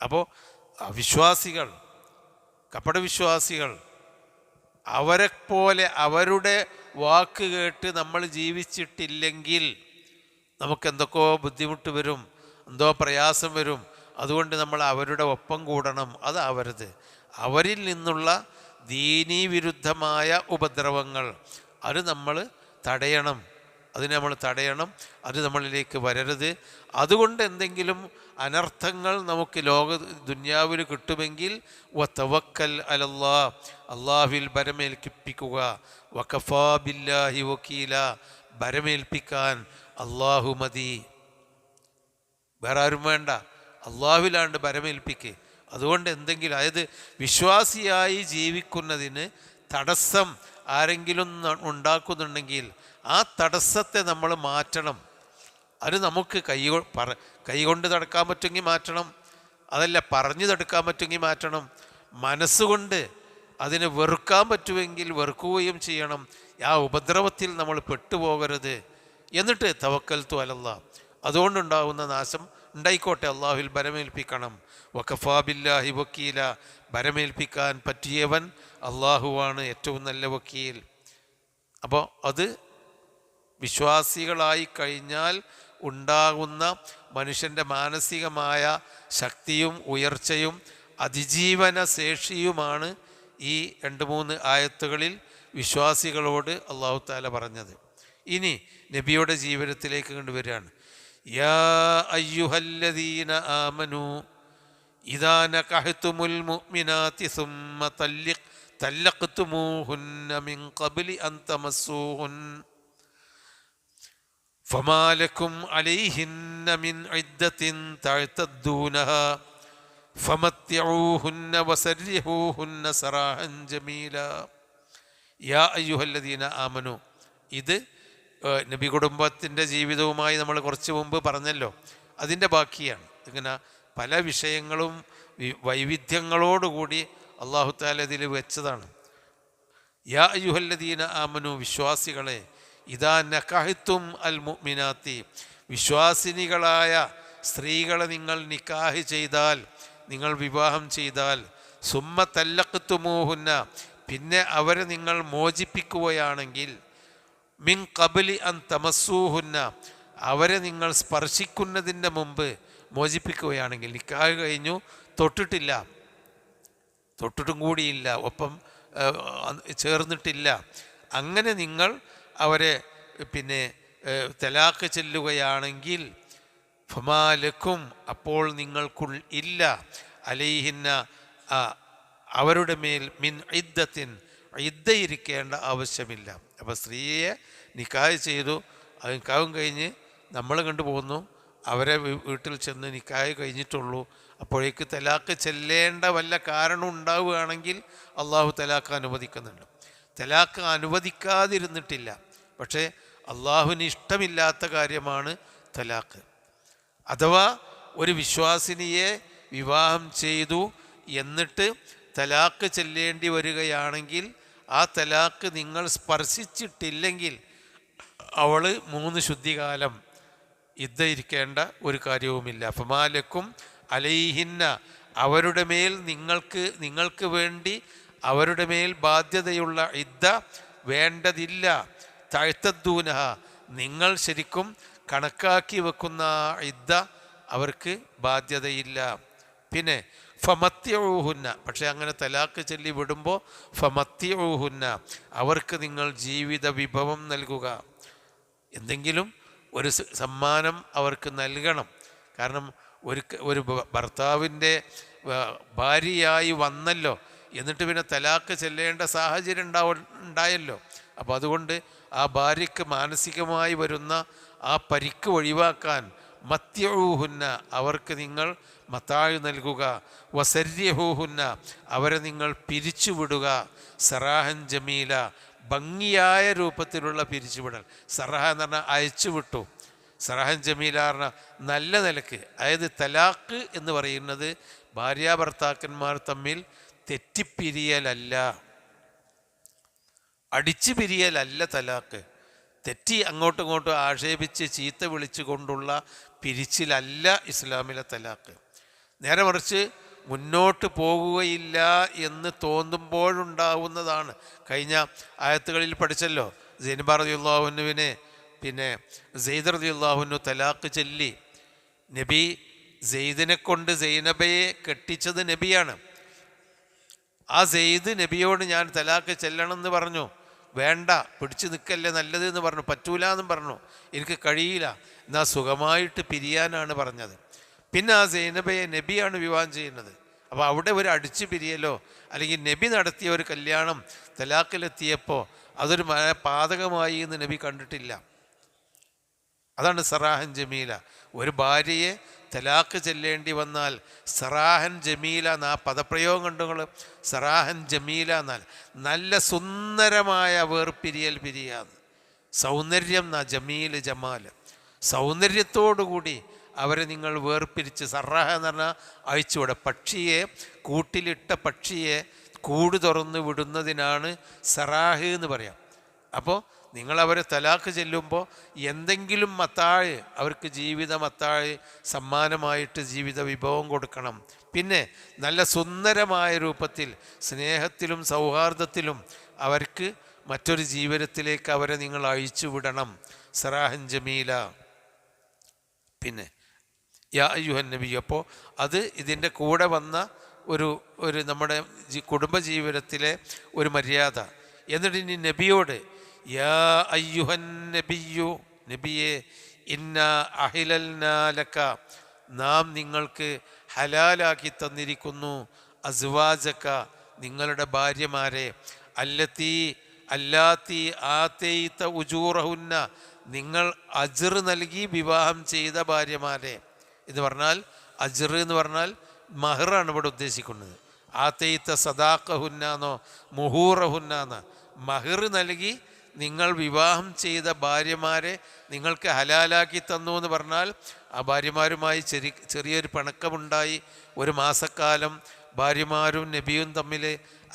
അപ്പോൾ വിശ്വാസികൾ, കപടവിശ്വാസികൾ, അവരെപ്പോലെ അവരുടെ വാക്ക് കേട്ട് നമ്മൾ ജീവിച്ചിട്ടില്ലെങ്കിൽ നമുക്കെന്തൊക്കെയോ ബുദ്ധിമുട്ട് വരും, എന്തോ പ്രയാസം വരും. അതുകൊണ്ട് നമ്മൾ അവരുടെ ഒപ്പം കൂടണം. അതാവരുത്. അവരിൽ നിന്നുള്ള ദീനീ വിരുദ്ധമായ ഉപദ്രവങ്ങൾ അത് നമ്മൾ തടയണം. അതിനെ നമ്മൾ തടയണം, അത് നമ്മളിലേക്ക് വരരുത്. അതുകൊണ്ട് എന്തെങ്കിലും അനർത്ഥങ്ങൾ നമുക്ക് ദുന്യാവിൽ കിട്ടുമെങ്കിൽ വതവക്കൽ അലല്ലാ, അള്ളാഹുവിൽ ഭരമേൽപ്പിക്കുക. വകഫാ ബില്ലാഹി വക്കീല, ഭരമേൽപ്പിക്കാൻ അള്ളാഹു മതി, വേറെ ആരും വേണ്ട, അള്ളാഹുവിലാണ്ട് ഭരമേൽപ്പിക്കുക. അതുകൊണ്ട് എന്തെങ്കിലും, അതായത് വിശ്വാസിയായി ജീവിക്കുന്നതിന് തടസ്സം ആരെങ്കിലും ഉണ്ടാക്കുന്നുണ്ടെങ്കിൽ ആ തടസ്സത്തെ നമ്മൾ മാറ്റണം. അത് നമുക്ക് കൈകൊണ്ട് തടുക്കാൻ പറ്റുമെങ്കിൽ മാറ്റണം, അതല്ല പറഞ്ഞു തടുക്കാൻ പറ്റുമെങ്കിൽ മാറ്റണം. മനസ്സുകൊണ്ട് അതിനെ വെറുക്കാൻ പറ്റുമെങ്കിൽ വെറുക്കുകയും ചെയ്യണം. ആ ഉപദ്രവത്തിൽ നമ്മൾ പെട്ടുപോകരുത്. എന്നിട്ട് തവക്കൽതു അലല്ലാഹ്, അതുകൊണ്ടുണ്ടാകുന്ന നാശം ഉണ്ടായിക്കോട്ടെ, അള്ളാഹുവിൽ ഭരമേൽപ്പിക്കണം. വകഫാ ബില്ലാഹി വക്കീല, ഭരമേൽപ്പിക്കാൻ പറ്റിയവൻ അള്ളാഹുവാണ് ഏറ്റവും നല്ല വക്കീൽ. അപ്പോൾ അത് വിശ്വാസികളായി കഴിഞ്ഞാൽ ഉണ്ടാകുന്ന മനുഷ്യൻ്റെ മാനസികമായ ശക്തിയും ഉയർച്ചയും അതിജീവന ശേഷിയുമാണ് ഈ 2-3 ആയത്തുകളിൽ വിശ്വാസികളോട് അല്ലാഹു തആല പറഞ്ഞത്. ഇനി നബിയുടെ ജീവിതത്തിലേക്ക് കൊണ്ടുവരികയാണ്. യാ അയ്യുഹല്ലദീന ആമനു ഇദാ നകഹ്തുമുൽ മുഅ്മിനാതി സുമ്മ തല്ലഖ്തുമൂഹുന്ന മിൻ ഖബ്ലി അൻ തമസ്സൂഹുൻ ഫമാ ലക്കും അലൈഹിന്ന മിൻ ഇദ്ദത്തിൻ തഅതദ്ദൂനഹാ ഫമത്തിഊഹുന്ന വസർരിഹൂഹുന്ന സറാഹൻ ജമീല. യാ അയ്യുഹല്ലദീന ആമനു, ഇത് നബി കുടുംബത്തിൻ്റെ ജീവിതവുമായി നമ്മൾ കുറച്ച് മുമ്പ് പറഞ്ഞല്ലോ, അതിൻ്റെ ബാക്കിയാണ്. ഇങ്ങനെ പല വിഷയങ്ങളും വൈവിധ്യങ്ങളോടുകൂടി അല്ലാഹു തആല ഇതിൽ വെച്ചതാണ്. യാ അയ്യുഹല്ലദീന ആമനു, വിശ്വാസികളെ, ഇദാ നകഹ്തും അൽ മുഅ്മിനാത്തി, വിശ്വാസിനികളായ സ്ത്രീകളെ നിങ്ങൾ നിക്കാഹ് ചെയ്താൽ, നിങ്ങൾ വിവാഹം ചെയ്താൽ, സുമ്മ തല്ലഖ്തുമൂഹുന്ന, പിന്നെ അവരെ നിങ്ങൾ മോചിപ്പിക്കുകയാണെങ്കിൽ, മിൻ ഖബ്ലി അൻ തമസ്സൂഹുന്ന, അവരെ നിങ്ങൾ സ്പർശിക്കുന്നതിൻ്റെ മുമ്പ് മോചിപ്പിക്കുകയാണെങ്കിൽ, നിക്കാഹ് കഴിഞ്ഞു, തൊട്ടിട്ടും കൂടിയില്ല, ഒപ്പം ചേർന്നിട്ടില്ല, അങ്ങനെ നിങ്ങൾ അവരെ പിന്നെ തലാഖ് ചെല്ലുകയാണെങ്കിൽ, ഫമാലക്കും, അപ്പോൾ ഇല്ല, അലൈഹിന്ന, അവരുടെ മേൽ, മിൻ ഇദ്ദത്തിൻ, ഇദ്ദയിരിക്കേണ്ട ആവശ്യമില്ല. അപ്പോൾ സ്ത്രീയെ നിക്കാഹ് ചെയ്തു, അത് നിക്കാഹും കഴിഞ്ഞ് നമ്മൾ കൊണ്ടുപോകുന്നു, അവരെ വീട്ടിൽ ചെന്ന് നിക്കാഹ് കഴിഞ്ഞിട്ടുള്ളൂ, അപ്പോഴേക്ക് തലാഖ് ചെല്ലേണ്ട വല്ല കാരണം ഉണ്ടാവുകയാണെങ്കിൽ അള്ളാഹു തലാഖ് അനുവദിക്കുന്നുണ്ട്. തലാഖ് അനുവദിക്കാതിരുന്നിട്ടില്ല, പക്ഷേ അള്ളാഹുവിന് ഇഷ്ടമില്ലാത്ത കാര്യമാണ് തലാഖ്. അഥവാ ഒരു വിശ്വാസിനിയെ വിവാഹം ചെയ്തു എന്നിട്ട് തലാഖ് ചെല്ലേണ്ടി വരികയാണെങ്കിൽ, ആ തലാഖ് നിങ്ങൾ സ്പർശിച്ചിട്ടില്ലെങ്കിൽ അവൾ 3 ശുദ്ധികാലം ഇരിക്കേണ്ട ഒരു കാര്യവുമില്ല. ഫമാലക്കും അലൈഹിന്ന, അവരുടെ മേൽ നിങ്ങൾക്ക് വേണ്ടി അവരുടെ മേൽ ബാധ്യതയുള്ള ഇദ്ദ വേണ്ടതില്ല. തഅതദ്ദൂനഹ, നിങ്ങൾ ശരിക്കും കണക്കാക്കി വെക്കുന്ന ഇദ്ദ അവർക്ക് ബാധ്യതയില്ല. പിന്നെ ഫമത്തിഊഹുന്ന, പക്ഷെ അങ്ങനെ തലാഖ് ചൊല്ലി വിടുമ്പോൾ ഫമത്തിഊഹുന്ന, അവർക്ക് നിങ്ങൾ ജീവിത വിഭവം നൽകുക, എന്തെങ്കിലും ഒരു സമ്മാനം അവർക്ക് നൽകണം. കാരണം ഒരു ഭർത്താവിൻ്റെ ഭാര്യയായി വന്നല്ലോ, എന്നിട്ട് പിന്നെ തലാഖ് ചെല്ലേണ്ട സാഹചര്യം ഉണ്ടായല്ലോ. അപ്പോൾ അതുകൊണ്ട് ആ ഭാര്യയ്ക്ക് മാനസികമായി വരുന്ന ആ പരിക്ക് ഒഴിവാക്കാൻ മത്യഊഹുന്ന, അവർക്ക് നിങ്ങൾ മത്താഴ് നൽകുക. വസര്യഹൂഹുന്ന, അവരെ നിങ്ങൾ പിരിച്ചുവിടുക. സറാഹൻ ജമീല, ഭംഗിയായ രൂപത്തിലുള്ള പിരിച്ചുവിടൽ. സറാഹ എന്ന് പറഞ്ഞാൽ അയച്ചുവിട്ടു, സറാഹൻ ജമീല പറഞ്ഞാൽ നല്ല നിലക്ക്. അതായത് തലാഖ് എന്ന് പറയുന്നത് ഭാര്യാഭർത്താക്കന്മാർ തമ്മിൽ തെറ്റിപ്പിരിയലല്ല, അടിച്ചു പിരിയലല്ല തലാഖ്. തെറ്റി അങ്ങോട്ടും ഇങ്ങോട്ടും ആക്ഷേപിച്ച് ചീത്ത വിളിച്ചു കൊണ്ടുള്ള പിരിച്ചിലല്ല ഇസ്ലാമിലെ തലാഖ്. നേരെ മറിച്ച് മുന്നോട്ട് പോകുകയില്ല എന്ന് തോന്നുമ്പോഴുണ്ടാവുന്നതാണ്. കഴിഞ്ഞ ആയത്തുകളിൽ പഠിച്ചല്ലോ, സൈനബ റളിയല്ലാഹുവിനെ പിന്നെ സെയ്ദ് റളിയല്ലാഹു തലാഖ് ചൊല്ലി. നബി സെയ്ദിനെ കൊണ്ട് സൈനബയെ കെട്ടിച്ചത് നബിയാണ്. ആ സെയ്ദ് നബിയോട് ഞാൻ തലാഖ് ചെല്ലണമെന്ന് പറഞ്ഞു. വേണ്ട, പിടിച്ചു നിൽക്കല്ലേ നല്ലത് എന്ന് പറഞ്ഞു. പറ്റൂല എന്നും പറഞ്ഞു. എനിക്ക് കഴിയില്ല, എന്നാൽ സുഖമായിട്ട് പിരിയാനാണ് പറഞ്ഞത്. പിന്നെ ആ സൈനബയെ നബിയാണ് വിവാഹം ചെയ്യുന്നത്. അപ്പോൾ അവിടെ ഒരു അടിച്ചു പിരിയലോ അല്ലെങ്കിൽ നബി നടത്തിയ ഒരു കല്യാണം തലാഖിലെത്തിയപ്പോൾ അതൊരു പാതകമായി എന്ന് നബി കണ്ടിട്ടില്ല. അതാണ് സറാഹൻ ജമീല. ഒരു ഭാര്യയെ തലാഖ് ചെല്ലേണ്ടി വന്നാൽ സറാഹൻ ജമീല എന്ന ആ പദപ്രയോഗം കണ്ടുങ്ങൾ. സറാഹൻ ജമീല എന്നാൽ നല്ല സുന്ദരമായ വേർപിരിയൽ പിരിയാന്ന്. സൗന്ദര്യം എന്നാ ജമീൽ ജമാൽ. സൗന്ദര്യത്തോടുകൂടി അവരെ നിങ്ങൾ വേർപിരിച്ച്, സറാഹ എന്ന് പറഞ്ഞാൽ അയച്ചുവിടുക. പക്ഷിയെ, കൂട്ടിലിട്ട പക്ഷിയെ കൂട് തുറന്ന് വിടുന്നതിനാണ് സറാഹ് എന്ന് പറയാം. അപ്പോൾ നിങ്ങളവരെ തലാഖ് ചെല്ലുമ്പോൾ എന്തെങ്കിലും മത്താഴ്, അവർക്ക് ജീവിത മത്താഴ് സമ്മാനമായിട്ട് ജീവിത വിഭവം കൊടുക്കണം. പിന്നെ നല്ല സുന്ദരമായ രൂപത്തിൽ സ്നേഹത്തിലും സൗഹാർദ്ദത്തിലും അവർക്ക് മറ്റൊരു ജീവിതത്തിലേക്ക് അവരെ നിങ്ങൾ അയച്ചു വിടണം. സറാഹൻ ജമീല. പിന്നെ യാ അയ്യുഹൻ നബി. അപ്പോൾ അത് ഇതിൻ്റെ കൂടെ വന്ന ഒരു നമ്മുടെ കുടുംബജീവിതത്തിലെ ഒരു മര്യാദ. എന്നിട്ട് ഇനി നബിയോട് യാ അയ്യുഹൻ നബിയു, നബിയെ ഇന്നാ അഹിലൽനാ ലക, നാം നിങ്ങൾക്ക് ഹലാലാക്കി തന്നിരിക്കുന്നു, അസ്വാജക, നിങ്ങളുടെ ഭാര്യമാരെ, അല്ലാത്തി ആതൈത ഉജൂറഹുന്ന, നിങ്ങൾ അജ്ർ നൽകി വിവാഹം ചെയ്ത ഭാര്യമാരെ. എന്ന് പറഞ്ഞാൽ അജ്ർ എന്ന് പറഞ്ഞാൽ മഹറാണ് ഇവിടെ ഉദ്ദേശിക്കുന്നത്. ആതൈത സദാഖഹുന്നോ മുഹൂറഹുന്ന, മഹർ നൽകി നിങ്ങൾ വിവാഹം ചെയ്ത ഭാര്യമാരെ നിങ്ങൾക്ക് ഹലാലാക്കി തന്നു എന്ന് പറഞ്ഞാൽ ആ ഭാര്യമാരുമായി ചെറിയൊരു പിണക്കമുണ്ടായി. ഒരു മാസക്കാലം ഭാര്യമാരും നബിയും തമ്മിൽ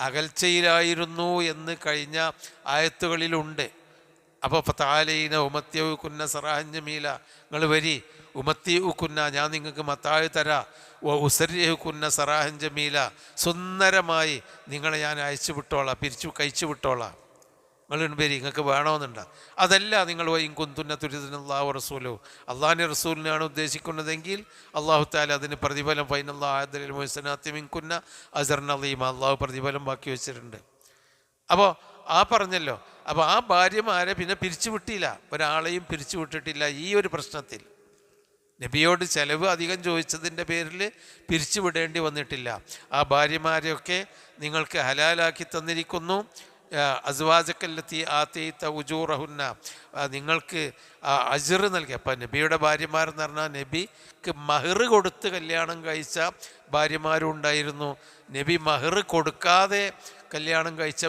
അകൽച്ചയിലായിരുന്നു എന്ന് കഴിഞ്ഞ ആയത്തുകളിലുണ്ട്. അപ്പോൾ ഫതാലീന ഉമത്യകുന്ന സറാഹൻ ജമീല, നിങ്ങൾ വരി, ഉമത്യകുന്ന, ഞാൻ നിങ്ങൾക്ക് മത്താഴ് തരാ, ഉസര്യകുന്ന സറാഹൻ ജമീല, സുന്ദരമായി നിങ്ങളെ ഞാൻ അയച്ചു വിട്ടോളാം, കഴിച്ചു വിട്ടോളാം. നിങ്ങൾ വരി, നിങ്ങൾക്ക് വേണമെന്നുണ്ട. അതല്ല നിങ്ങൾ കുന്തുന്ന തുരിദുനല്ലാഹു റസൂലു, അള്ളാഹിൻ്റെ റസൂലിനാണ് ഉദ്ദേശിക്കുന്നതെങ്കിൽ അള്ളാഹു താല അതിന് പ്രതിഫലം ഫൈനല്ലാഹുൽ മുഹ്സനാത്തി മിൻകുന്ന അസ്റൻ അളീമ, അള്ളാഹു പ്രതിഫലം ബാക്കി വെച്ചിട്ടുണ്ട്. അപ്പോൾ ആ പറഞ്ഞല്ലോ. അപ്പോൾ ആ ഭാര്യമാരെ പിന്നെ പിരിച്ചു വിട്ടില്ല, ഒരാളെയും പിരിച്ചു വിട്ടിട്ടില്ല ഈ ഒരു പ്രശ്നത്തിൽ. നബിയോട് ചെലവ് അധികം ചോദിച്ചതിൻ്റെ പേരിൽ പിരിച്ചു വിടേണ്ടി വന്നിട്ടില്ല. ആ ഭാര്യമാരെയൊക്കെ നിങ്ങൾക്ക് ഹലാലാക്കി തന്നിരിക്കുന്നു. അസ്വാജക്കല്ലത്തി ആതൈത ഉജൂറഹുന്ന, നിങ്ങൾക്ക് അജ്ർ നൽകി. അപ്പം നബിയുടെ ഭാര്യമാരെന്ന് പറഞ്ഞാൽ നബിക്ക് മഹർ കൊടുത്ത് കല്യാണം കഴിച്ച ഭാര്യമാരും ഉണ്ടായിരുന്നു, നബി മഹർ കൊടുക്കാതെ കല്യാണം കഴിച്ച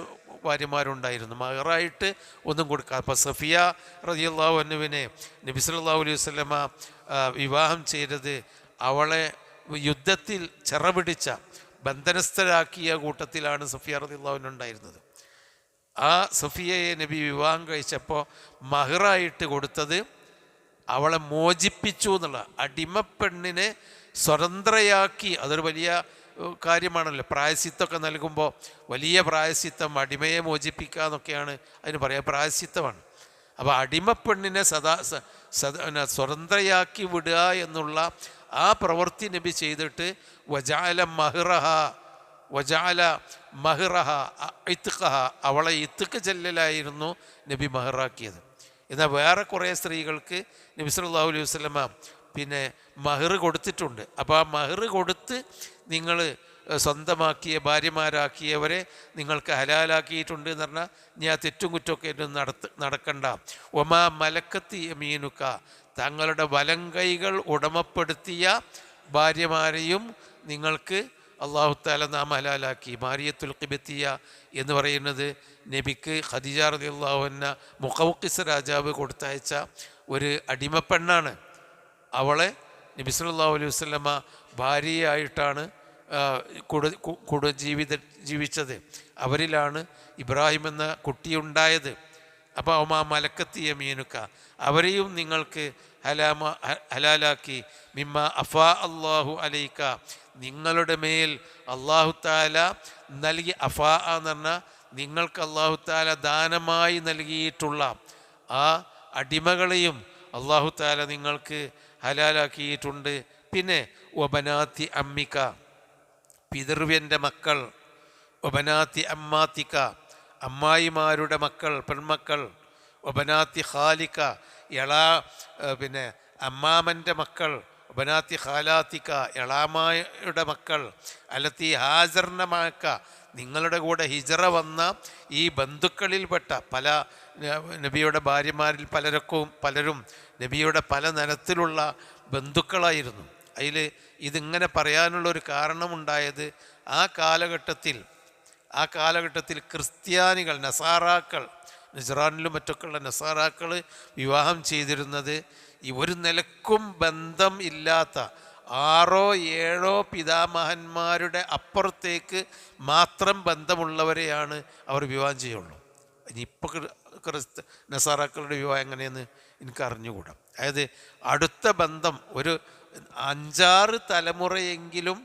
ഭാര്യമാരുണ്ടായിരുന്നു, മഹറായിട്ട് ഒന്നും കൊടുക്കാതെ. അപ്പോൾ സഫിയ റളിയല്ലാഹു അൻഹുവിനെ നബി സല്ലല്ലാഹു അലൈഹി വസല്ലമ വിവാഹം ചെയ്തത് അവളെ യുദ്ധത്തിൽ ചെറപിടിച്ച ബന്ധനസ്ഥരാക്കിയ കൂട്ടത്തിലാണ് സഫിയ റളിയല്ലാഹു അൻഹ ഉണ്ടായിരുന്നത്. ആ സഫിയയെ നബി വിവാഹം കഴിച്ചപ്പോൾ മഹറായിട്ട് കൊടുത്തത് അവളെ മോചിപ്പിച്ചു എന്നുള്ള, അടിമപ്പെണ്ണിനെ സ്വതന്ത്രയാക്കി. അതൊരു വലിയ കാര്യമാണല്ലോ. പ്രായശ്ചിത്തമൊക്കെ നൽകുമ്പോൾ വലിയ പ്രായശ്ചിത്തം, അടിമയെ മോചിപ്പിക്കുക എന്നൊക്കെയാണ് അതിന് പറയുക, പ്രായശ്ചിത്തമാണ്. അപ്പോൾ അടിമപ്പെണ്ണിനെ സ്വതന്ത്രയാക്കി വിടുക എന്നുള്ള ആ പ്രവൃത്തി നബി ചെയ്തിട്ട് വജാല മഹ്റഹ ഇത്ഖഹ, അവളെ ഇത്ഖ് ചെല്ലലായിരുന്നു നബി മഹറാക്കിയത്. എന്നാൽ വേറെ കുറേ സ്ത്രീകൾക്ക് നബി സല്ലല്ലാഹു അലൈഹി വസല്ലമ പിന്നെ മഹർ കൊടുത്തിട്ടുണ്ട്. അപ്പോൾ ആ മഹർ കൊടുത്ത് നിങ്ങൾ സ്വന്തമാക്കിയ ഭാര്യമാരാക്കിയവരെ നിങ്ങൾക്ക് ഹലാലാക്കിയിട്ടുണ്ട് എന്ന് പറഞ്ഞാൽ ഞാൻ തെറ്റും കുറ്റമൊക്കെ നടക്കണ്ട. ഒമാ മലക്കത്തി യമീനുക, തങ്ങളുടെ വലം കൈകൾ ഉടമപ്പെടുത്തിയ ഭാര്യമാരെയും നിങ്ങൾക്ക് അള്ളാഹു തആല നാം ഹലാലാക്കി. മാരിയത്തുൽ ഖിബത്തിയ എന്ന് പറയുന്നത് നബിക്ക് ഖദീജ റളിയല്ലാഹു അൻഹ മുഖൗഖിസ് രാജാവ് കൊടുത്തയച്ച ഒരു അടിമപ്പെണ്ണാണ്. അവളെ നബി സല്ലല്ലാഹു അലൈഹി വസല്ലമ ഭാര്യയായിട്ടാണ് ജീവിച്ചത്. അവരിലാണ് ഇബ്രാഹിം എന്ന കുട്ടിയുണ്ടായത്. അപ്പോൾ അവ മലക്കത്തിയ മീനുക്ക, അവരെയും നിങ്ങൾക്ക് ഹലാലാക്കി. മിമ്മ അഫാ അല്ലാഹു അലൈക, നിങ്ങളുടെ മേൽ അല്ലാഹു തആല നൽകി. അഫാ എന്ന് പറഞ്ഞാൽ നിങ്ങൾക്ക് അല്ലാഹു തആല ദാനമായി നൽകിയിട്ടുള്ള ആ അടിമകളെയും അല്ലാഹു തആല നിങ്ങൾക്ക് ഹലാലാക്കിയിട്ടുണ്ട്. പിന്നെ വബനാത്തി അമ്മിക, പിതൃവ്യൻ്റെ മക്കൾ, വബനാത്തി അമ്മാത്തിക, അമ്മായിമാരുടെ മക്കൾ പെൺമക്കൾ, ഒബനാത്തി ഖാലിക്ക പിന്നെ അമ്മാമൻ്റെ മക്കൾ, ഒബനാത്തി ഖാലാത്തിക്ക എളാമായുടെ മക്കൾ, അല്ലത്തി ഹാജർനമാക്ക നിങ്ങളുടെ കൂടെ ഹിജറ വന്ന ഈ ബന്ധുക്കളിൽപ്പെട്ട പല നബിയുടെ ഭാര്യമാരിൽ പലരും നബിയുടെ പല നിലത്തിലുള്ള ബന്ധുക്കളായിരുന്നു. അതിൽ ഇതിങ്ങനെ പറയാനുള്ളൊരു കാരണമുണ്ടായത് ആ കാലഘട്ടത്തിൽ ക്രിസ്ത്യാനികൾ, നസാറാക്കൾ, നസ്രാനിലും മറ്റൊക്കെയുള്ള നസാറാക്കൾ വിവാഹം ചെയ്തിരുന്നത് ഈ ഒരു നിലക്കും ബന്ധം ഇല്ലാത്ത 6 7 പിതാമഹന്മാരുടെ അപ്പുറത്തേക്ക് മാത്രം ബന്ധമുള്ളവരെയാണ് അവർ വിവാഹം ചെയ്യുള്ളൂ. ഇനിയിപ്പോൾ നസാറാക്കളുടെ വിവാഹം എങ്ങനെയെന്ന് എനിക്ക് അറിഞ്ഞുകൂടാ. അതായത് അടുത്ത ബന്ധം ഒരു 5-6 തലമുറയെങ്കിലും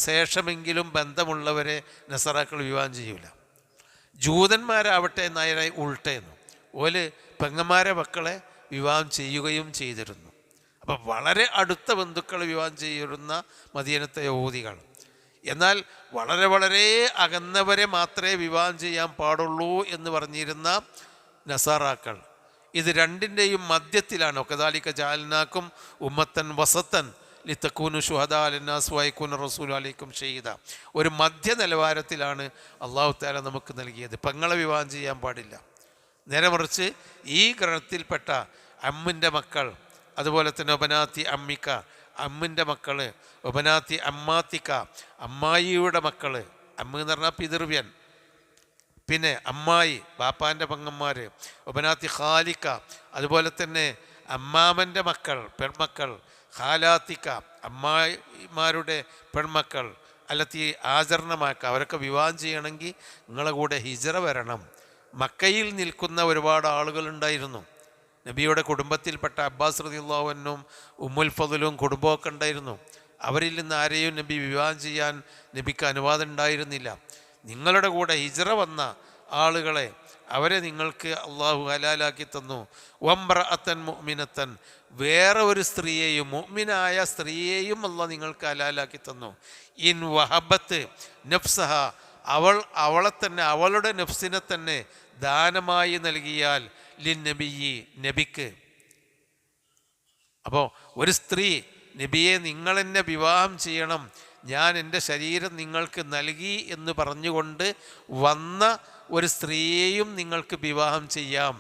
ശേഷമെങ്കിലും ബന്ധമുള്ളവരെ നസാറാക്കൾ വിവാഹം ചെയ്യൂല. ജൂതന്മാരാവട്ടെ നേരെ ഉൾട്ടേന്നു, ഓല് പെങ്ങന്മാരെ മക്കളെ വിവാഹം ചെയ്യുകയും ചെയ്തിരുന്നു. അപ്പം വളരെ അടുത്ത ബന്ധുക്കളെ വിവാഹം ചെയ്യുന്ന മദീനത്തെ യഹൂദികൾ. എന്നാൽ വളരെ വളരെ അകന്നവരെ മാത്രമേ വിവാഹം ചെയ്യാൻ പാടുള്ളൂ എന്ന് പറഞ്ഞിരുന്ന നസാറാക്കൾ ഇത് രണ്ടിൻ്റെയും മധ്യത്തിലാണ്. ഒക്കദാലിക ജഅൽനാക്കും ഉമ്മത്തൻ വസത്തൻ ലിതകൂനു ശുഹദാ അലന്നാസ് വയകൂന റസൂലു അലൈക്കും ഷഹീദ. ഒരു മധ്യ നിലവാരത്തിലാണ് അല്ലാഹു തആല നമുക്ക് നൽകിയത്. പെങ്ങളെ വിവാഹം ചെയ്യാൻ പാടില്ല. നേരെ മറിച്ച് ഈ ഗണത്തിൽപ്പെട്ട അമ്മിൻ്റെ മക്കൾ, അതുപോലെ തന്നെ ഒബനാത്തി അമ്മിക്ക അമ്മിൻ്റെ മക്കൾ, ഒബനാത്തി അമ്മാത്തിക്ക അമ്മായിയുടെ മക്കൾ, അമ്മ എന്ന് പറഞ്ഞാൽ പിതൃവ്യൻ, പിന്നെ അമ്മായി ബാപ്പാൻ്റെ പെങ്ങന്മാർ, ഒബനാത്തി ഖാലിക്ക അതുപോലെ തന്നെ അമ്മാമൻ്റെ മക്കൾ പെൺമക്കൾ, ഖാലാത്തിക്ക അമ്മായിമാരുടെ പെൺമക്കൾ, അല്ലത്തി ആചരണമാക്ക അവരൊക്കെ വിവാഹം ചെയ്യണമെങ്കിൽ നിങ്ങളെ കൂടെ ഹിജറ വരണം. മക്കയിൽ നിൽക്കുന്ന ഒരുപാട് ആളുകളുണ്ടായിരുന്നു. നബിയുടെ കുടുംബത്തിൽപ്പെട്ട അബ്ബാസ് റളിയല്ലാഹു അൻഹും ഉമ്മുൽ ഫദ്ലും കുടുംബമൊക്കെ ഉണ്ടായിരുന്നു. അവരിൽ നിന്ന് ആരെയും നബി വിവാഹം ചെയ്യാൻ നബിക്ക് അനുവാദം ഉണ്ടായിരുന്നില്ല. നിങ്ങളുടെ കൂടെ ഹിജറ വന്ന ആളുകളെ അവരെ നിങ്ങൾക്ക് അള്ളാഹു ഹലാലാക്കി തന്നു. വംറഅത്തൻ മുഅ്മിനത്തൻ വേറെ ഒരു സ്ത്രീയെയും മുഅ്മിനായ സ്ത്രീയെയും അള്ളാഹ് നിങ്ങൾക്ക് ഹലാലാക്കി തന്നു. ഇൻ വഹബത്ത് നഫ്സഹ അവളെ തന്നെ അവളുടെ നഫ്സിനെ തന്നെ ദാനമായി നൽകിയാൽ ലിൻ നബിയ്യി നബിക്ക്. അപ്പോൾ ഒരു സ്ത്രീ നബിയെ നിങ്ങളെന്നെ വിവാഹം ചെയ്യണം, ഞാൻ എൻ്റെ ശരീരം നിങ്ങൾക്ക് നൽകി എന്ന് പറഞ്ഞുകൊണ്ട് വന്ന ഒരു സ്ത്രീയെയും നിങ്ങൾക്ക് വിവാഹം ചെയ്യാം.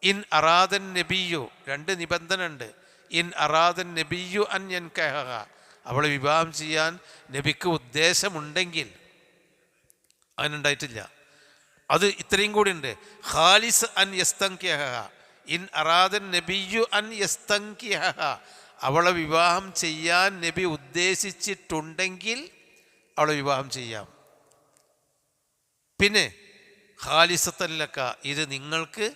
ഇൻ അറാദൻ നബിയു 2 നിബന്ധന ഉണ്ട്. ഇൻ അറാദൻ നബിയു അൻ യൻകഹ അവളെ വിവാഹം ചെയ്യാൻ നബിക്ക് ഉദ്ദേശമുണ്ടെങ്കിൽ, അതിനുണ്ടായിട്ടില്ല. അത് ഇത്രയും കൂടി ഉണ്ട്. ഖാലിസ് അൻ യസ്തൻകിഹ ഇൻ അറാദൻ നബിയു അൻ യസ്തൻകിഹ അവളെ വിവാഹം ചെയ്യാൻ നബി ഉദ്ദേശിച്ചിട്ടുണ്ടെങ്കിൽ അവളെ വിവാഹം ചെയ്യാം. പിന്നെ ഖാലിസത്തൻ ലക ഇത് നിങ്ങൾക്ക്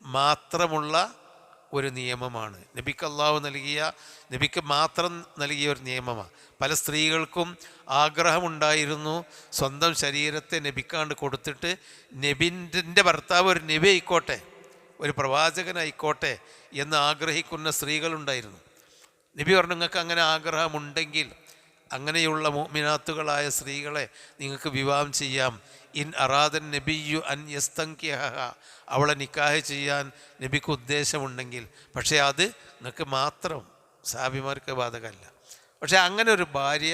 മാത്രമുള്ള ഒരു നിയമമാണ്. നബിക്ക് അള്ളാഹു നബിക്ക് മാത്രം നൽകിയ ഒരു നിയമമാണ്. പല സ്ത്രീകൾക്കും ആഗ്രഹമുണ്ടായിരുന്നു സ്വന്തം ശരീരത്തെ നബിക്കാണ്ട് കൊടുത്തിട്ട് നബിൻ്റെ ഭർത്താവ് ഒരു നബി ആയിക്കോട്ടെ, ഒരു പ്രവാചകനായിക്കോട്ടെ എന്ന് ആഗ്രഹിക്കുന്ന സ്ത്രീകളുണ്ടായിരുന്നു. നബി പറഞ്ഞു നിങ്ങൾക്ക് അങ്ങനെ ആഗ്രഹമുണ്ടെങ്കിൽ അങ്ങനെയുള്ള മുഅ്മിനാത്തുകളായ സ്ത്രീകളെ നിങ്ങൾക്ക് വിവാഹം ചെയ്യാം. ഇൻ അറാദൻ നബിയു അൻ യസ്തൻകിഹ അവളെ നിക്കാഹ് ചെയ്യാൻ നബിക്ക് ഉദ്ദേശമുണ്ടെങ്കിൽ. പക്ഷേ അത് നിങ്ങൾക്ക് മാത്രം, സഹാബിമാർക്ക് ബാധകമല്ല. പക്ഷേ അങ്ങനെ ഒരു ഭാര്യ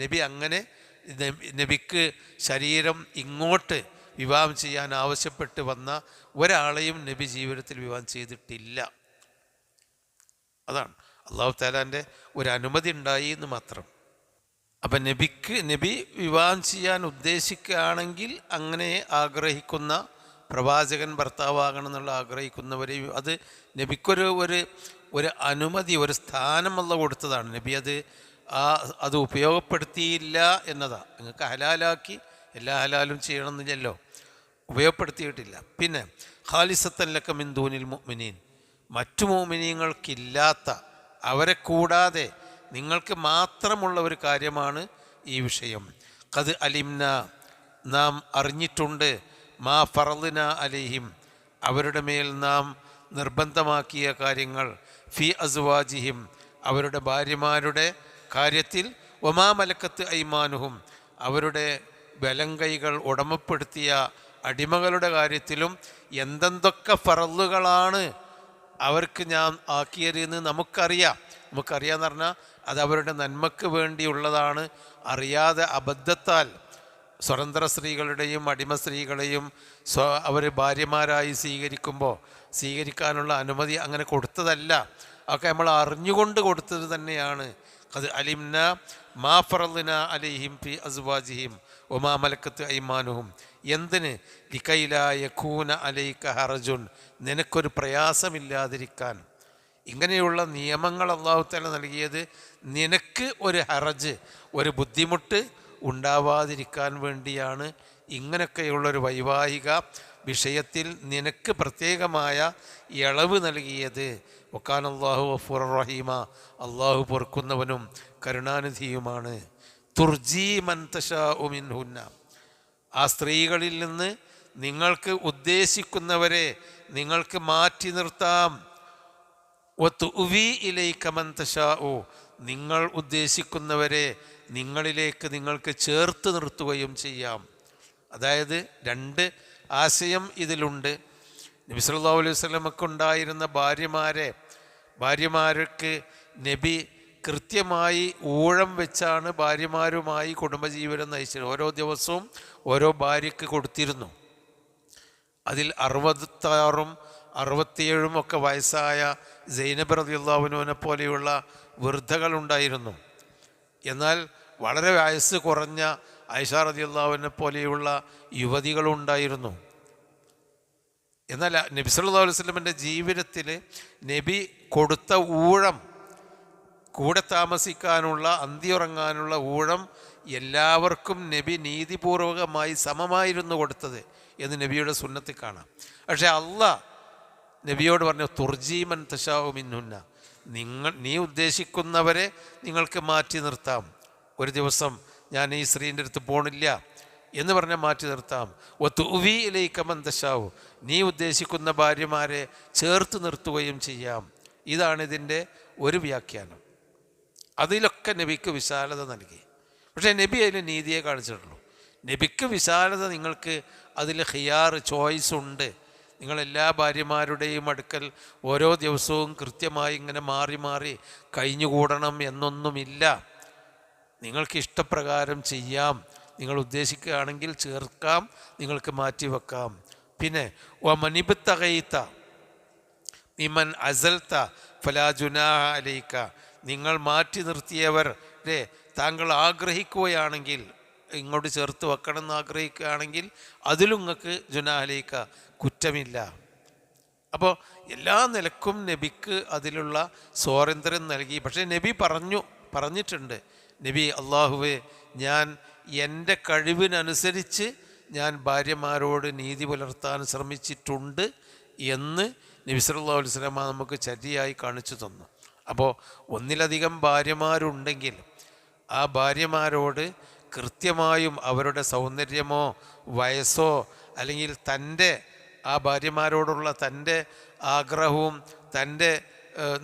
നബി അങ്ങനെ നബിക്ക് ശരീരം ഇങ്ങോട്ട് വിവാഹം ചെയ്യാൻ ആവശ്യപ്പെട്ട് വന്ന ഒരാളെയും നബി ജീവിതത്തിൽ വിവാഹം ചെയ്തിട്ടില്ല. അതാണ് അല്ലാഹു തആലാൻ്റെ ഒരു അനുമതി ഉണ്ടായി എന്ന് മാത്രം. അപ്പം നബി വിവാഹം ചെയ്യാൻ ഉദ്ദേശിക്കുകയാണെങ്കിൽ അങ്ങനെ ആഗ്രഹിക്കുന്ന പ്രവാചകൻ ഭർത്താവാകണം എന്നുള്ള ആഗ്രഹിക്കുന്നവരെ അത് നബിക്കൊരു ഒരു അനുമതി, ഒരു സ്ഥാനം അല്ലാഹു കൊടുത്തതാണ്. നബി അത് ഉപയോഗപ്പെടുത്തിയില്ല എന്നതാണ്. നിങ്ങൾക്ക് ഹലാലാക്കി എല്ലാ ഹലാലും ചെയ്യണമെന്നില്ലല്ലോ, ഉപയോഗപ്പെടുത്തിയിട്ടില്ല. പിന്നെ ഖാലിസത്തൻ ലക മിൻ ദൂനിൽ മുഅ്മിനീൻ മറ്റു മുഅ്മിനീങ്ങൾക്കില്ലാത്ത, അവരെ കൂടാതെ നിങ്ങൾക്ക് മാത്രമുള്ള ഒരു കാര്യമാണ് ഈ വിഷയം. ഖദ് അലിംന നാം അറിഞ്ഞിട്ടുണ്ട്, മാ ഫറദ്ന അലൈഹിം അവരുടെ മേൽ നാം നിർബന്ധമാക്കിയ കാര്യങ്ങൾ, ഫി അസ്വാജിഹിം അവരുടെ ഭാര്യമാരുടെ കാര്യത്തിൽ, വമാ മലക്കത്ത് ഐമാനുഹും അവരുടെ ബലങ്കൈകൾ ഉടമപ്പെടുത്തിയ അടിമകളുടെ കാര്യത്തിലും എന്തെന്തൊക്കെ ഫറളുകളാണ് അവർക്ക് ഞാൻ ആക്കിയതെന്ന് നമുക്കറിയാമെന്ന് പറഞ്ഞാൽ അത് അവരുടെ നന്മയ്ക്ക് വേണ്ടിയുള്ളതാണ്. അറിയാതെ അബദ്ധത്താൽ സ്വതന്ത്ര സ്ത്രീകളുടെയും അടിമ സ്ത്രീകളെയും അവർ ഭാര്യമാരായി സ്വീകരിക്കാനുള്ള അനുമതി അങ്ങനെ കൊടുത്തതല്ല. ഒക്കെ നമ്മൾ അറിഞ്ഞുകൊണ്ട് കൊടുത്തത് തന്നെയാണ്. അത് അലിംന മാ ഫറദ്ന അലൈഹിം ഫി അസ്വാജിഹിം വമാ മലക്കത്ത് ഐമാനുഹും. എന്തിന്? ലികൈലാ യകൂന അലൈക ഹറജുൻ, നിനക്കൊരു പ്രയാസമില്ലാതിരിക്കാൻ. ഇങ്ങനെയുള്ള നിയമങ്ങൾ അല്ലാഹു തആല നൽകിയത് നിനക്ക് ഒരു ഹറജ്, ഒരു ബുദ്ധിമുട്ട് ഉണ്ടാവാതിരിക്കാൻ വേണ്ടിയാണ്. ഇങ്ങനെയൊക്കെയുള്ളൊരു വൈവാഹിക വിഷയത്തിൽ നിനക്ക് പ്രത്യേകമായ ഇളവ് നൽകിയത്. വക്കാന അല്ലാഹു ഗഫൂറർ റഹീമ, അള്ളാഹു പൊറുക്കുന്നവനും കരുണാനിധിയുമാണ്. തുർജീ മൻ തശാഉ മിൻഹുന്ന, ആ സ്ത്രീകളിൽ നിന്ന് നിങ്ങൾക്ക് ഉദ്ദേശിക്കുന്നവരെ നിങ്ങൾക്ക് മാറ്റി നിർത്താം. വതുഉവി ഇലൈക മൻ തശാഉ, നിങ്ങൾ ഉദ്ദേശിക്കുന്നവരെ നിങ്ങളിലേക്ക് നിങ്ങൾക്ക് ചേർത്ത് നിർത്തുകയും ചെയ്യാം. അതായത് രണ്ട് ആശയം ഇതിലുണ്ട്. നബി സല്ലല്ലാഹു അലൈഹി വസല്ലമക്ക് ഉണ്ടായിരുന്ന ഭാര്യമാർക്ക് നബി കൃത്യമായി ഊഴം വെച്ചാണ് ഭാര്യമാരുമായി കുടുംബജീവിതം നയിച്ചത്. ഓരോ ദിവസവും ഓരോ ഭാര്യയ്ക്ക് കൊടുത്തിരുന്നു. അതിൽ 66ഉം 67ഉം ഒക്കെ വയസ്സായ സൈനബ് റളിയല്ലാഹു അൻഹയെ പോലെയുള്ള വൃദ്ധകളുണ്ടായിരുന്നു. എന്നാൽ വളരെ വയസ്സ് കുറഞ്ഞ ആയിഷ റളിയല്ലാഹു അൻഹയെ പോലെയുള്ള യുവതികളുണ്ടായിരുന്നു. എന്നാൽ നബി സല്ലല്ലാഹു അലൈഹി വസല്ലമയുടെ ജീവിതത്തിൽ നബി കൊടുത്ത ഊഴം, കൂടെ താമസിക്കാനുള്ള, അന്തിയുറങ്ങാനുള്ള ഊഴം എല്ലാവർക്കും നബി നീതിപൂർവകമായി സമമായിരുന്നു കൊടുത്തത് എന്ന് നബിയുടെ സുന്നത്തിൽ കാണാം. പക്ഷേ അള്ളാഹ് നബിയോട് പറഞ്ഞു, തുർജീ മൻ തശാഉ മിൻഹുന്ന, നീ ഉദ്ദേശിക്കുന്നവരെ നിങ്ങൾക്ക് മാറ്റി നിർത്താം. ഒരു ദിവസം ഞാൻ ഈ സ്ത്രീൻ്റെ അടുത്ത് പോണില്ല എന്ന് പറഞ്ഞാൽ മാറ്റി നിർത്താം. വതുഉവി ഇലൈക മൻ തശാഉ, നീ ഉദ്ദേശിക്കുന്ന ഭാര്യമാരെ ചേർത്ത് നിർത്തുകയും ചെയ്യാം. ഇതാണ് ഇതിൻ്റെ ഒരു വ്യാഖ്യാനം. അതിലൊക്കെ നബിക്ക് വിശാലത നൽകി. പക്ഷേ നബി അതിൽ നീതിയെ കാണിച്ചിട്ടുള്ളൂ. നബിക്ക് വിശാലത, നിങ്ങൾക്ക് അതിൽ ഖിയാർ, ചോയ്സ് ഉണ്ട്. നിങ്ങളെല്ലാ ഭാര്യമാരുടെയും അടുക്കൽ ഓരോ ദിവസവും കൃത്യമായി ഇങ്ങനെ മാറി മാറി കഴിഞ്ഞുകൂടണം എന്നൊന്നുമില്ല. നിങ്ങൾക്ക് ഇഷ്ടപ്രകാരം ചെയ്യാം. നിങ്ങൾ ഉദ്ദേശിക്കുകയാണെങ്കിൽ ചേർക്കാം, നിങ്ങൾക്ക് മാറ്റിവെക്കാം. പിന്നെ വമനിബ്തഗൈത മിമൻ അസൽത ഫലാ ജുനാഹ അലൈക, നിങ്ങൾ മാറ്റി നിർത്തിയവരെ താങ്കൾ ആഗ്രഹിക്കുകയാണെങ്കിൽ, ഇങ്ങോട്ട് ചേർത്ത് വെക്കണം എന്ന് ആഗ്രഹിക്കുകയാണെങ്കിൽ അതിലും നിങ്ങൾക്ക് ജുനാഹ അലൈക, കുറ്റമില്ല. അപ്പോൾ എല്ലാ നിലക്കും നബിക്ക് അതിലുള്ള സ്വാതന്ത്ര്യം നൽകി. പക്ഷേ നബി പറഞ്ഞിട്ടുണ്ട്, നബി അള്ളാഹുവേ, ഞാൻ എൻ്റെ കഴിവിനനുസരിച്ച് ഞാൻ ഭാര്യമാരോട് നീതി പുലർത്താൻ ശ്രമിച്ചിട്ടുണ്ട് എന്ന് നബി സല്ലല്ലാഹു അലൈഹി വസല്ലം നമുക്ക് ചര്യയായി കാണിച്ചു തന്നു. അപ്പോൾ ഒന്നിലധികം ഭാര്യമാരുണ്ടെങ്കിൽ ആ ഭാര്യമാരോട് കൃത്യമായും അവരുടെ സൗന്ദര്യമോ വയസ്സോ അല്ലെങ്കിൽ ആ ഭാര്യമാരോടുള്ള തൻ്റെ ആഗ്രഹവും തൻ്റെ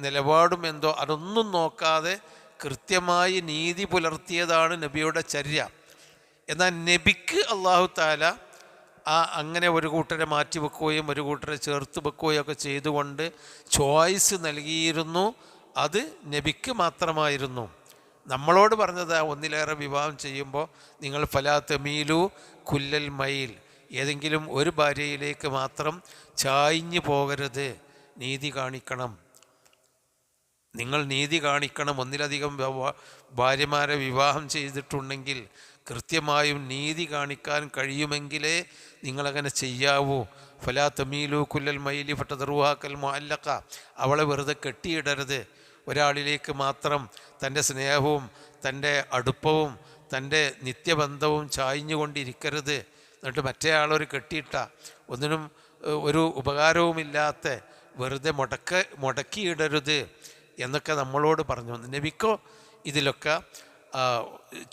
നിലപാടും എന്തോ അതൊന്നും നോക്കാതെ കൃത്യമായി നീതി പുലർത്തിയതാണ് നബിയുടെ ചര്യ. എന്നാൽ നബിക്ക് അല്ലാഹു തആല അങ്ങനെ ഒരു കൂട്ടരെ മാറ്റി വെക്കുകയും ഒരു കൂട്ടരെ ചേർത്ത് വെക്കുകയും ഒക്കെ ചെയ്തുകൊണ്ട് ചോയ്സ് നൽകിയിരുന്നു. അത് നബിക്ക് മാത്രമായിരുന്നു. നമ്മളോട് പറഞ്ഞത് ഒന്നിലേറെ വിവാഹം ചെയ്യുമ്പോൾ നിങ്ങൾ ഫലാ തമീലു കുല്ലൽ മൈൽ, ഏതെങ്കിലും ഒരു ഭാര്യയിലേക്ക് മാത്രം ചായ്ഞ്ഞു പോകരുത്, നീതി കാണിക്കണം. നിങ്ങൾ നീതി കാണിക്കണം. ഒന്നിലധികം ഭാര്യമാരെ വിവാഹം ചെയ്തിട്ടുണ്ടെങ്കിൽ കൃത്യമായും നീതി കാണിക്കാൻ കഴിയുമെങ്കിലേ നിങ്ങളങ്ങനെ ചെയ്യാവൂ. ഫലാ തമീലു കുല്ലൽ മൈലി ഫതദറുഹാക്കൽ മുഅല്ലഖ, അവളെ വെറുതെ കെട്ടിയിടരുത്. ഒരാളിലേക്ക് മാത്രം തൻ്റെ സ്നേഹവും തൻ്റെ അടുപ്പവും തൻ്റെ നിത്യബന്ധവും ചായ്ഞ്ഞുകൊണ്ടിരിക്കരുത്. എന്നിട്ട് മറ്റേ ആളൊരു കെട്ടിയിട്ട ഒന്നിനും ഒരു ഉപകാരവുമില്ലാത്ത വെറുതെ മുടക്കിയിടരുത് എന്നൊക്കെ നമ്മളോട് പറഞ്ഞു. നബിക്കോ ഇതിലൊക്കെ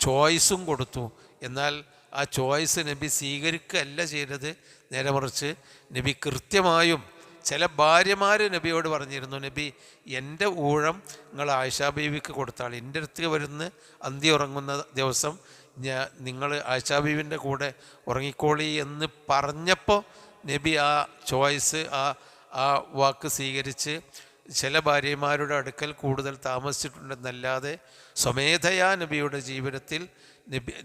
ചോയ്സും കൊടുത്തു. എന്നാൽ ആ ചോയ്സ് നബി സ്വീകരിക്കുകയല്ല ചെയ്തത്. നേരെ മറിച്ച് നബി കൃത്യമായും ചില ഭാര്യമാർ നബിയോട് പറഞ്ഞിരുന്നു, നബി എൻ്റെ ഊഴം നിങ്ങൾ ആയിഷ ബീവിക്ക് കൊടുത്താൽ, എൻ്റെ അടുത്ത് വരുന്ന അന്തി ഉറങ്ങുന്ന ദിവസം നിങ്ങൾ ആയിഷാ ബീവിൻ്റെ കൂടെ ഉറങ്ങിക്കോളി എന്ന് പറഞ്ഞപ്പോൾ നബി ആ ചോയ്സ് ആ വാക്ക് സ്വീകരിച്ച് ചില ഭാര്യമാരുടെ അടുക്കൽ കൂടുതൽ താമസിച്ചിട്ടുണ്ടെന്നല്ലാതെ സ്വമേധയാ നബിയുടെ ജീവിതത്തിൽ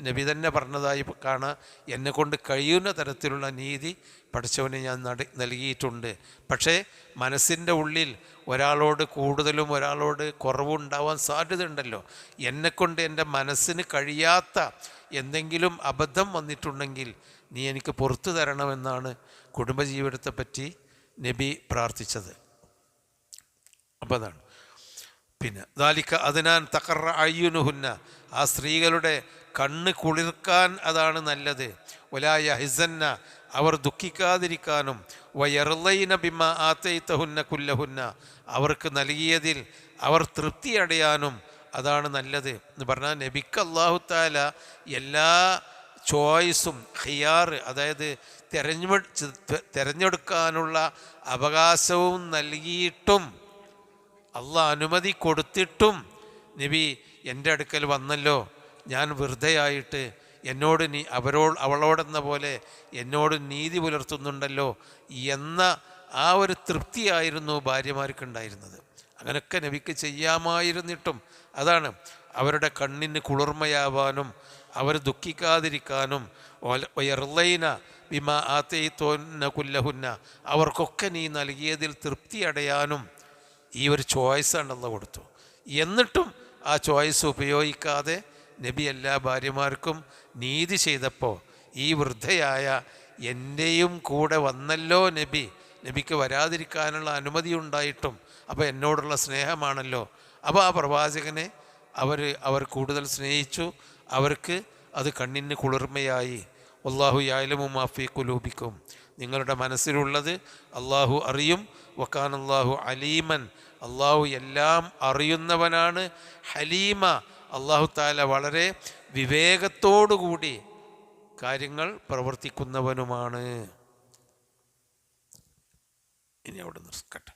നബി തന്നെ പറഞ്ഞതായി കാണാൻ എന്നെക്കൊണ്ട് കഴിയുന്ന തരത്തിലുള്ള നീതി പഠിച്ചവന് ഞാൻ നൽകിയിട്ടുണ്ട്. പക്ഷേ മനസ്സിൻ്റെ ഉള്ളിൽ ഒരാളോട് കൂടുതലും ഒരാളോട് കുറവും ഉണ്ടാവാൻ സാധ്യതയുണ്ടല്ലോ. എന്നെക്കൊണ്ട് എൻ്റെ മനസ്സിന് കഴിയാത്ത എന്തെങ്കിലും അബദ്ധം വന്നിട്ടുണ്ടെങ്കിൽ നീ എനിക്ക് പുറത്തു തരണമെന്നാണ് കുടുംബജീവിതത്തെപ്പറ്റി നബി പ്രാർത്ഥിച്ചത്. അപ്പോൾ അതാണ്. പിന്നെ ദാലിക അദ്നാൻ തഖറ അയ്യുനുഹുന്ന, ആ സ്ത്രീകളുടെ കണ്ണ് കുളിർക്കാൻ അതാണ് നല്ലത്. വലാ യഹ്സന്ന, അവർ ദുഃഖിക്കാതിരിക്കാനും. വയർലൈന ബിമാ ആതൈതഹുന്ന കുല്ലഹുന്ന, അവർക്ക് നൽകിയതിൽ അവർ തൃപ്തി അടയാനും അതാണ് നല്ലത് എന്ന് പറഞ്ഞാൽ നബിക്ക് അല്ലാഹു തആല എല്ലാ ചോയ്സും ഖിയാർ, അതായത് തിരഞ്ഞെടുക്കാനുള്ള അവകാശവും നൽകിയിട്ടും അള്ളാഹ് അനുമതി കൊടുത്തിട്ടും നബി എൻ്റെ അടുക്കൽ വന്നല്ലോ, ഞാൻ വെറുതെയായിട്ട് എന്നോട് അവളോടെന്ന പോലെ എന്നോട് നീതി പുലർത്തുന്നുണ്ടല്ലോ എന്ന ആ ഒരു തൃപ്തിയായിരുന്നു ഭാര്യമാർക്കുണ്ടായിരുന്നത്. അങ്ങനെയൊക്കെ നബിക്ക് ചെയ്യാമായിരുന്നിട്ടും അതാണ് അവരുടെ കണ്ണിന് കുളിർമയാവാനും അവർ ദുഃഖിക്കാതിരിക്കാനും വയർലൈന ബിമാ ആതൈതഹുന്ന കുല്ലഹുന്ന, അവർക്കൊക്കെ നീ നൽകിയതിൽ തൃപ്തി അടയാനും ഈ ഒരു ചോയ്സാണ് അല്ലാഹ് കൊടുത്തു. എന്നിട്ടും ആ ചോയ്സ് ഉപയോഗിക്കാതെ നബി എല്ലാ ഭാര്യമാർക്കും നീതി ചെയ്തപ്പോൾ ഈ വൃദ്ധയായ എൻ്റെയും കൂടെ വന്നല്ലോ നബിക്ക് വരാതിരിക്കാനുള്ള അനുമതി ഉണ്ടായിട്ടും അപ്പോൾ എന്നോടുള്ള സ്നേഹമാണല്ലോ. അപ്പോൾ ആ പ്രവാചകനെ അവർ കൂടുതൽ സ്നേഹിച്ചു, അവർക്ക് അത് കണ്ണിന് കുളിർമയായി. വല്ലാഹു യഅലമു മാ ഫീ ഖുലൂബിക്കും, നിങ്ങളുടെ മനസ്സിലുള്ളത് അള്ളാഹു അറിയും. വകാനല്ലാഹു അലീമൻ, അള്ളാഹു എല്ലാം അറിയുന്നവനാണ്. ഹലീമ, അള്ളാഹു തആല വളരെ വിവേകത്തോടുകൂടി കാര്യങ്ങൾ പ്രവർത്തിക്കുന്നവനുമാണ്. ഇനി അവിടെ നിർക്കട്ടെ.